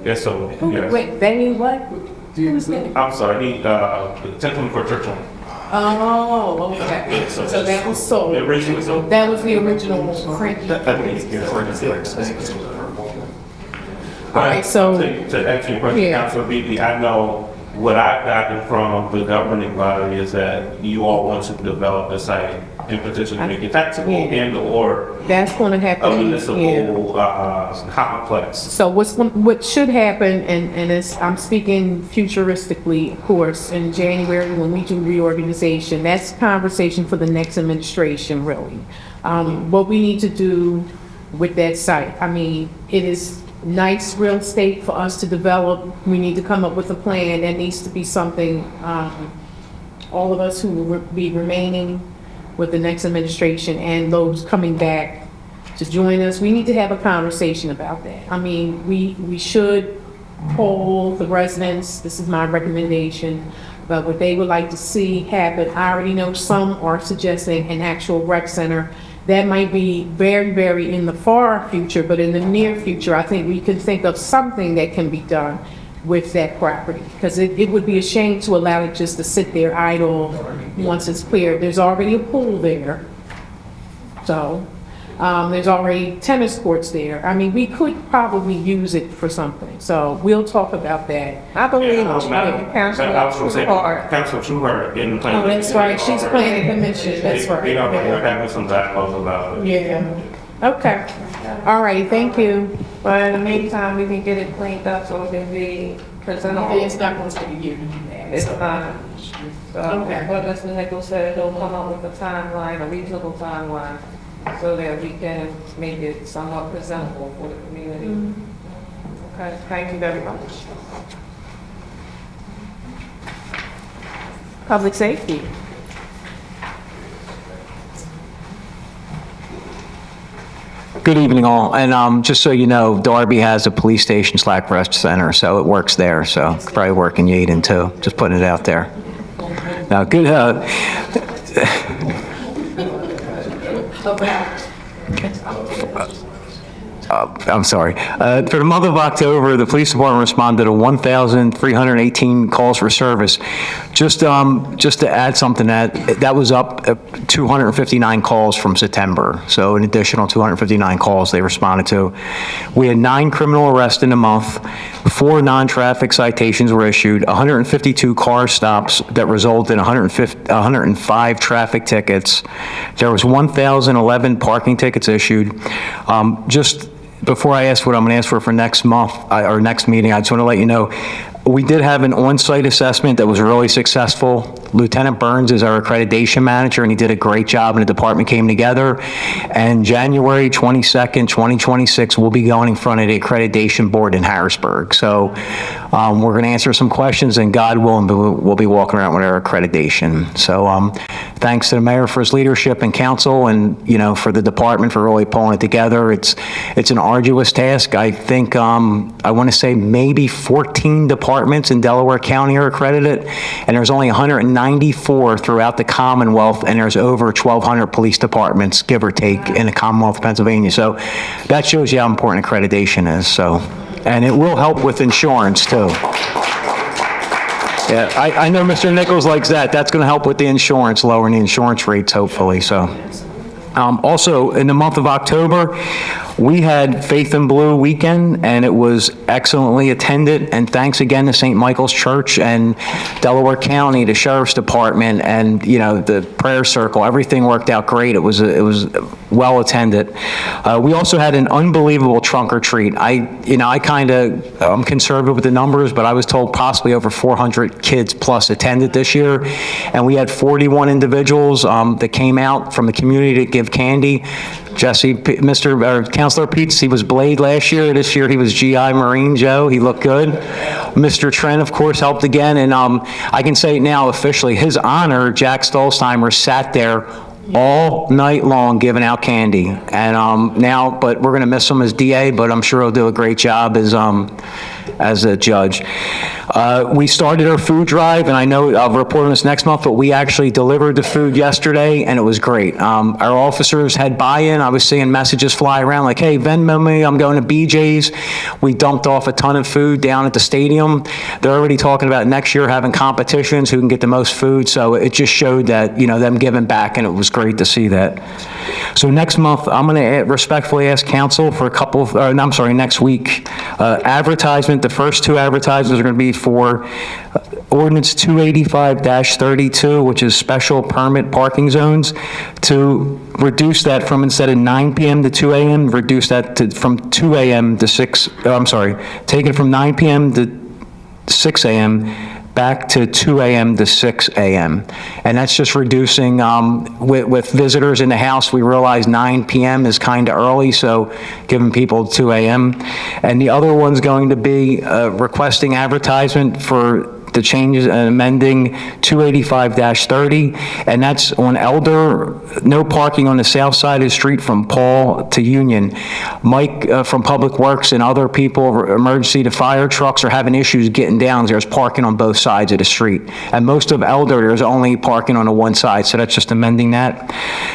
Yes, so, yes. Wait, they what? Who's that? I'm sorry, the 1024 Churchill. Oh, okay. So that was sold. The original sold? That was the original print. All right, so. To answer your question, Yeah. Councilor Beatty, I know what I've gotten from the governing body is that you all want to develop the site and potentially make it taxable and/or That's gonna a happen. Yeah. municipal complex. So what should happen, and it's, I'm speaking futuristically, of course, in January when we do reorganization, that's a conversation for the next administration, really. What we need to do with that site, I mean, it is nice real estate for us to develop. We need to come up with a plan. That needs to be something, all of us who will be remaining with the next administration and those coming back to join us, we need to have a conversation about that. I mean, we should poll the residents, this is my recommendation, but what they would like to see happen. I already know some are suggesting an actual rec center. That might be very, very in the far future, but in the near future, I think we can think of something that can be done with that property. Because it would be a shame to allow it just to sit there idle once it's cleared. There's already a pool there. So, there's already tennis courts there. I mean, we could probably use it for something. So we'll talk about that. I believe Councilor Trueheart. Councilor Trueheart in the planning. Oh, that's right. She's planning commission. That's right. You know, we're having some dialogue about it. Yeah. Okay. All right, thank you. But in the meantime, we can get it cleaned up so it can be presentable. It's not going to take a year to do that. It's not. So, Okay. but Mr. Nichols said he'll come up with a timeline, a reasonable timeline, so that we can make it somewhat presentable for the community. Okay, thank you very much. Public safety. Good evening, all. And just so you know, Darby has a police station / rest center, so it works there. So it could probably work in Yaden too. Just putting it out there. Now, good. I'm sorry. For the month of October, the police department responded to 1,318 calls for service. Just to add something, that was up 259 calls from September. So an additional 259 calls they responded to. We had 9 criminal arrests in the month. 4 non-traffic citations were issued. 152 car stops that resulted in 105 traffic tickets. There was 1,011 parking tickets issued. Just before I ask what I'm going to ask for next month, or next meeting, I just want to let you know, we did have an on-site assessment that was really successful. Lieutenant Burns is our accreditation manager, and he did a great job, and the department came together. And January 22nd, 2026, we'll be going in front of the accreditation board in Harrisburg. So we're going to answer some questions, and God willing, we'll be walking around with our accreditation. So thanks to the mayor for his leadership and council, and for the department for really pulling it together. It's an arduous task. I think I want to say maybe 14 departments in Delaware County are accredited, and there's only 194 throughout the Commonwealth, and there's over 1,200 police departments, give or take, in the Commonwealth of Pennsylvania. So that shows you how important accreditation is. So, and it will help with insurance too. Yeah, I know Mr. Nichols likes that. That's going to help with the insurance, lowering the insurance rates, hopefully. So, also in the month of October, we had Faith in Blue weekend, and it was excellently attended. And thanks again to St. Michael's Church and Delaware County, the Sheriff's Department, and the prayer circle. Everything worked out great. It was well attended. We also had an unbelievable trunk or treat. I'm conservative with the numbers, but I was told possibly over 400 kids plus attended this year, and we had 41 individuals that came out from the community to give candy. Jesse, Councilor Peets, he was Blade last year. This year he was GI Marine Joe. He looked good. Mr. Trent, of course, helped again. And I can say it now officially, his honor, Jack Stolzheimer, sat there all night long giving out candy. And but we're going to miss him as DA, but I'm sure he'll do a great job as as a judge. We started our food drive, and I know I'll report on this next month, but we actually delivered the food yesterday, and it was great. Our officers had buy-in. I was seeing messages fly around like, hey, Venmo me, I'm going to BJ's. We dumped off a ton of food down at the stadium. They're already talking about next year having competitions, who can get the most food, so it just showed that, them giving back, and it was great to see that. So next month, I'm going to respectfully ask council for a couple of, next week, advertisement. The first two advertisements are going to be for ordinance 285-32, which is special permit parking zones, to reduce that from, instead of 9 p.m. to 2 a.m., reduce that to from 2 a.m. to 6, take it from 9 p.m. to 6 a.m. back to 2 a.m. to 6 a.m. And that's just reducing, with visitors in the house, we realize 9 p.m. is kind of early, so giving people 2 a.m. And the other one's going to be requesting advertisement for the changes and amending 285-30, and that's on Elder, no parking on the south side of the street from Paul to Union. Mike from Public Works and other people, emergency to fire trucks, are having issues getting down. There's parking on both sides of the street. And most of Elder, there's only parking on the one side, so that's just amending that.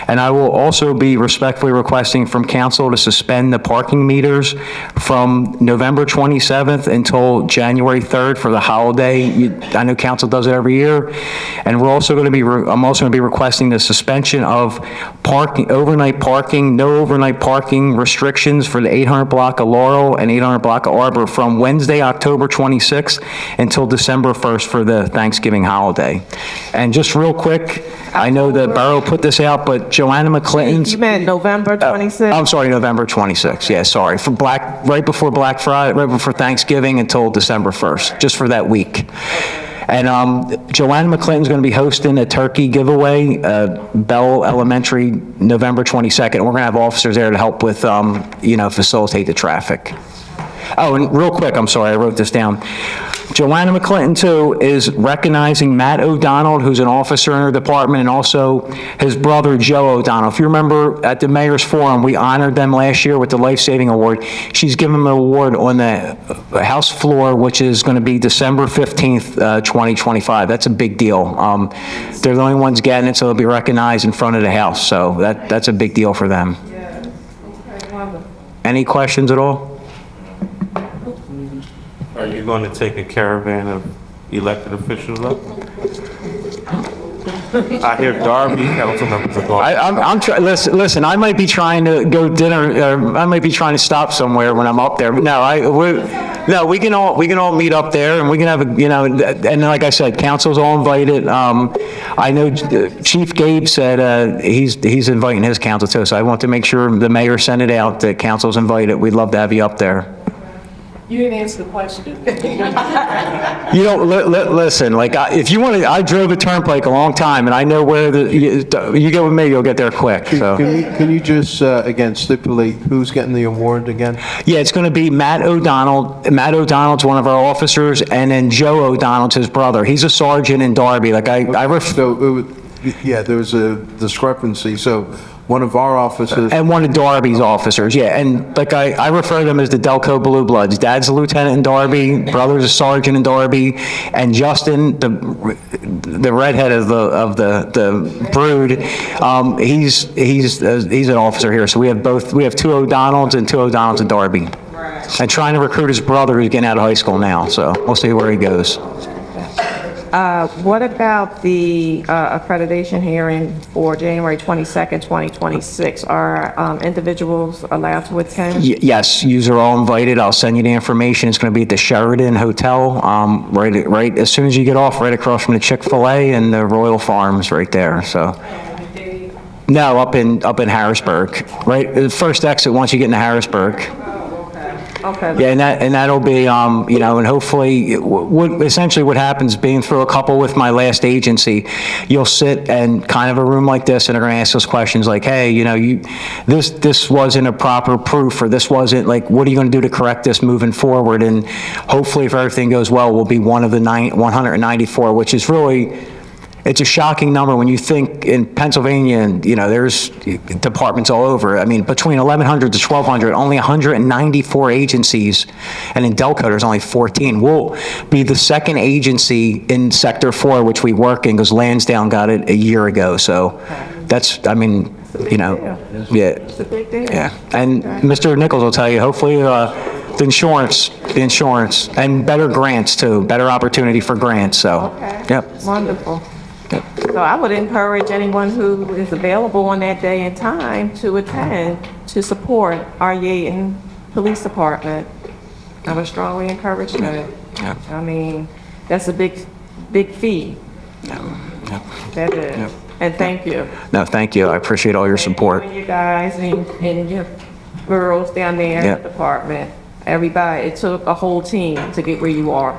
And I will also be respectfully requesting from council to suspend the parking meters from November 27th until January 3rd for the holiday. I know council does it every year. And we're also going to be, I'm also going to be requesting the suspension of parking, overnight parking, no overnight parking restrictions for the 800 block of Laurel and 800 block of Arbor from Wednesday, October 26th until December 1st for the Thanksgiving holiday. And just real quick, I know the borough put this out, but Joanna McClinton's. You meant November 26th? I'm sorry, November 26th. Yeah, sorry. Right before Black Friday, right before Thanksgiving until December 1st, just for that week. And Joanna McClinton's going to be hosting a turkey giveaway, Bell Elementary, November 22nd. We're going to have officers there to help with, facilitate the traffic. Oh, and real quick, I'm sorry, I wrote this down. Joanna McClinton, too, is recognizing Matt O'Donnell, who's an officer in her department, and also his brother, Joe O'Donnell. If you remember, at the Mayor's Forum, we honored them last year with the Life Saving Award. She's given them an award on the House floor, which is going to be December 15th, 2025. That's a big deal. They're the only ones getting it, so they'll be recognized in front of the House. So that's a big deal for them. Any questions at all? Are you going to take a caravan of elected officials up? I hear Darby, council members are going. Listen, I might be trying to go dinner, I might be trying to stop somewhere when I'm up there. No, we can all meet up there, and we can have and like I said, council's all invited. I know Chief Gabe said he's inviting his council too, so I want to make sure the mayor sent it out that council's invited. We'd love to have you up there. You didn't answer the question. You don't, listen, if you want to, I drove a turnpike a long time, and I know where you get with me, you'll get there quick, so. Can you just, again, stipulate who's getting the award again? Yeah, it's going to be Matt O'Donnell. Matt O'Donnell's one of our officers, and then Joe O'Donnell's his brother. He's a sergeant in Darby, Yeah, there was a discrepancy, so one of our officers. And one of Darby's officers, yeah. And I refer to them as the Delco Blue Bloods. Dad's a lieutenant in Darby, brother's a sergeant in Darby, and Justin, the redhead of the brood, he's an officer here. So we have two O'Donnells and two O'Donnells in Darby. And trying to recruit his brother who's getting out of high school now, so we'll see where he goes. What about the accreditation hearing for January 22nd, 2026? Are individuals allowed to attend? Yes, yous are all invited. I'll send you the information. It's going to be at the Sheridan Hotel, right as soon as you get off, right across from the Chick-fil-A and the Royal Farms right there, so. No, up in Harrisburg, right? The first exit once you get into Harrisburg. Okay. Yeah, and that'll be, and hopefully, essentially what happens, being through a couple with my last agency, you'll sit and kind of a room like this, and they're going to ask us questions like, hey, this wasn't a proper proof, or this wasn't, what are you going to do to correct this moving forward? And hopefully, if everything goes well, we'll be one of the 194, which is really, it's a shocking number when you think in Pennsylvania, and, you know, there's departments all over. I mean, between 1,100 to 1,200, only 194 agencies, and in Delco, there's only 14. We'll be the second agency in Sector 4, which we work in, because Lansdowne got it a year ago. So that's, I mean, you know, yeah. It's a big deal. Yeah. And Mr. Nichols will tell you, hopefully, the insurance, and better grants too, better opportunity for grants, so. Okay. Yep. Wonderful. So I would encourage anyone who is available on that day and time to attend to support our Yaden Police Department. I would strongly encourage that. Yep. I mean, that's a big fee. That is. Yep. And thank you. No, thank you. I appreciate all your support. And you guys and your girls down there in Yep. the department. Everybody, it took a whole team to get where you are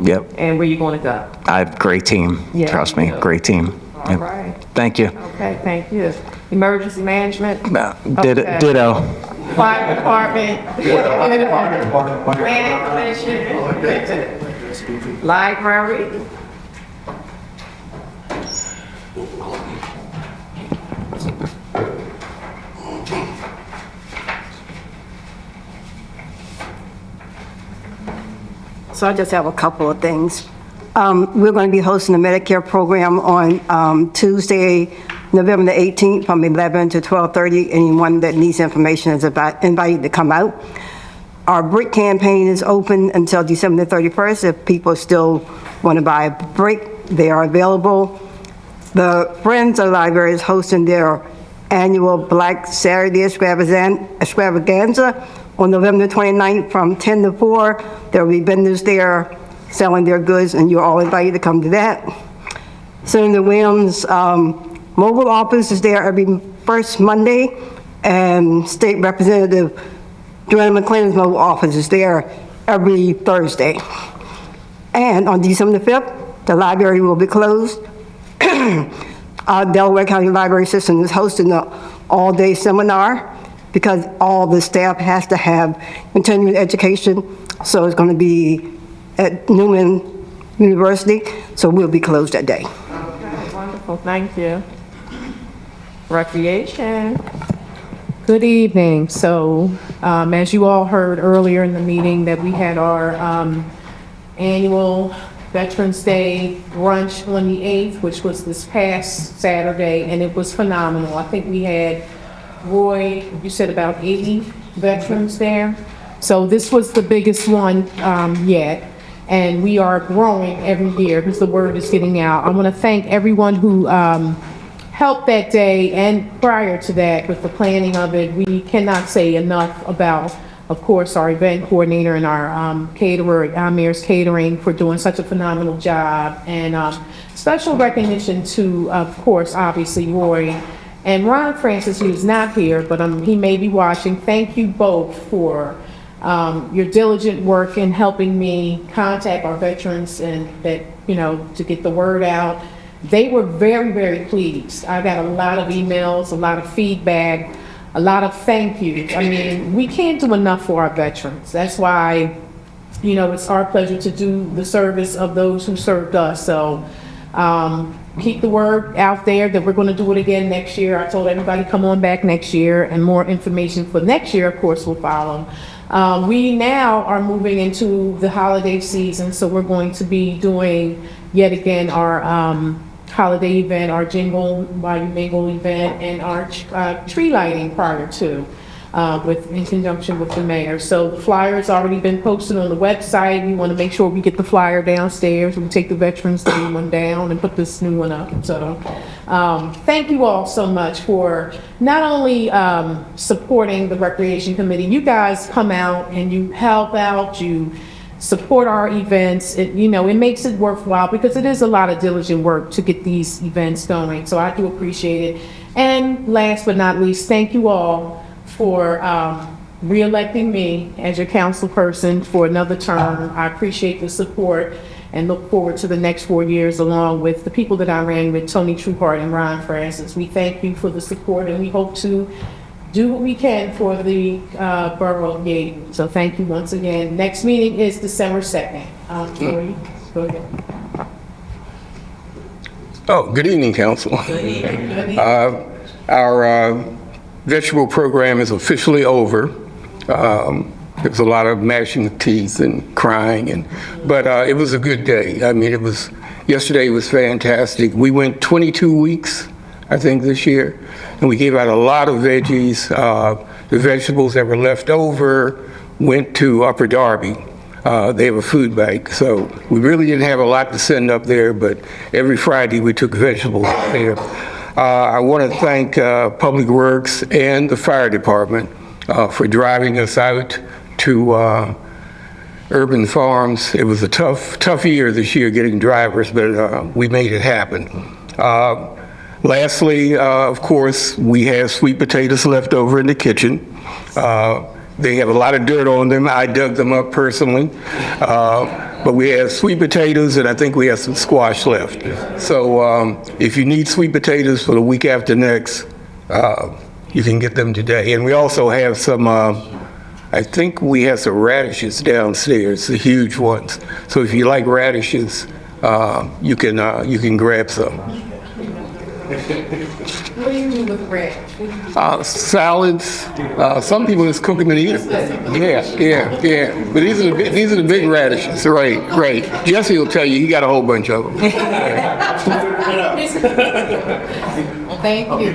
Yep. and where you're going to go. I have a great team. Yeah, Trust me, you do. great team. All Yep. right. Thank you. Okay, thank you. Emergency management? Okay. Ditto. Fire department? Planning commission? Library? So I just have a couple of things. We're going to be hosting a Medicare program on Tuesday, November the 18th, from 11 to 12:30. Anyone that needs information is invited to come out. Our brick campaign is open until December the 31st. If people still want to buy a brick, they are available. The Friends of the Library is hosting their annual Black Saturday extravaganza on November 29th from 10 to 4. There will be vendors there selling their goods, and you're all invited to come to that. Senator Williams' mobile office is there every first Monday, and State Representative Joanna McClendon's mobile office is there every Thursday. And on December the 5th, the library will be closed. Delaware County Library System is hosting an all-day seminar because all the staff has to have continuing education. So it's going to be at Newman University, so we'll be closed that day. Okay, wonderful, thank you. Recreation. Good evening. So, as you all heard earlier in the meeting, that we had our annual Veterans Day brunch on the 8th, which was this past Saturday, and it was phenomenal. I think we had, Roy, you said about 80 veterans there. So this was the biggest one yet, and we are growing every year because the word is getting out. I want to thank everyone who helped that day and prior to that with the planning of it. We cannot say enough about, of course, our event coordinator and our caterer, Amir's Catering, for doing such a phenomenal job. And special recognition to, of course, obviously, Roy and Ron Francis, who's not here, but he may be watching. Thank you both for your diligent work in helping me contact our veterans and that, to get the word out. They were very, very pleased. I got a lot of emails, a lot of feedback, a lot of thank yous. I mean, we can't do enough for our veterans. That's why, it's our pleasure to do the service of those who served us. So keep the word out there that we're going to do it again next year. I told everybody, come on back next year, and more information for next year, of course, will follow. We now are moving into the holiday season, so we're going to be doing yet again our holiday event, our Jingle While You Mingle event, and our tree lighting prior to, in conjunction with the mayor. So the flyer's already been posted on the website. We want to make sure we get the flyer downstairs. We take the Veterans Day one down and put this new one up. So thank you all so much for not only supporting the Recreation Committee. You guys come out and you help out, you support our events. It makes it worthwhile because it is a lot of diligent work to get these events going. So I do appreciate it. And last but not least, thank you all for re-electing me as your council person for another term. I appreciate the support and look forward to the next 4 years along with the people that I ran with, Tony Trueheart and Ron Francis. We thank you for the support, and we hope to do what we can for the borough of Yaden. So thank you once again. Next meeting is December 2nd. Tori, go ahead. Oh, good evening, Council. Our vegetable program is officially over. There was a lot of gnashing of teeth and crying, but it was a good day. I mean, yesterday was fantastic. We went 22 weeks, I think, this year, and we gave out a lot of veggies. The vegetables that were left over went to Upper Darby. They have a food bank, so we really didn't have a lot to send up there, but every Friday we took vegetables up there. I want to thank Public Works and the fire department for driving us out to Urban Farms. It was a tough year this year getting drivers, but we made it happen. Lastly, of course, we have sweet potatoes left over in the kitchen. They have a lot of dirt on them. I dug them up personally. But we have sweet potatoes, and I think we have some squash left. So if you need sweet potatoes for the week after next, you can get them today. And we also have some, I think we have some radishes downstairs, the huge ones. So if you like radishes, you can grab some. What do you do with bread? Salads. Some people just cook them and eat them. Yeah. But these are the big radishes. Right. Jesse will tell you he got a whole bunch of them. Thank you.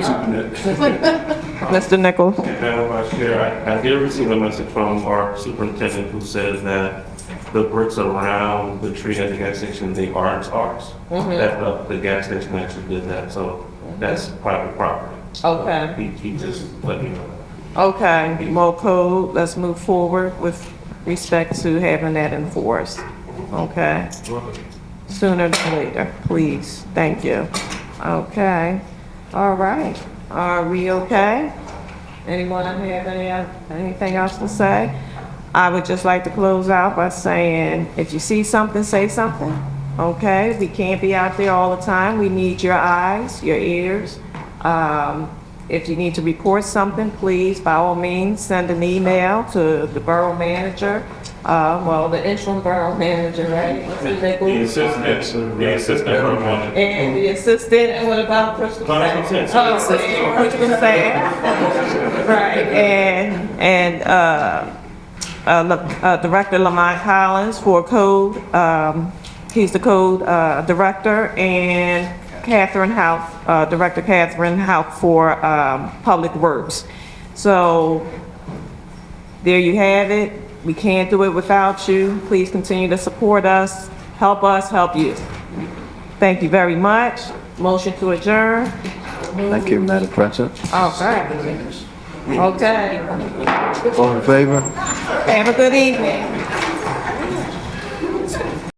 Mr. Nichols. Madam Vice Chair, I did receive a message from our superintendent who says that the bricks around the tree at the gas station, they aren't ours. That the gas station actually did that, so that's private property. Okay. He just let me know. Okay, well, code, let's move forward with respect to having that enforced. Okay? Sooner than later, please. Thank you. Okay. All right. Are we okay? Anyone have anything else to say? I would just like to close out by saying, if you see something, say something. Okay? We can't be out there all the time. We need your eyes, your ears. If you need to report something, please, by all means, send an email to the borough manager. The interim borough manager, right? The assistant borough manager. And the assistant, and what about Crystal Sam? Crystal Sam. Right, and Director Lamont Collins for code. He's the code director, and Catherine House, Director Catherine House for Public Works. So there you have it. We can't do it without you. Please continue to support us, help you. Thank you very much. Motion to adjourn. Thank you, Madam President. Okay. All in favor? Have a good evening.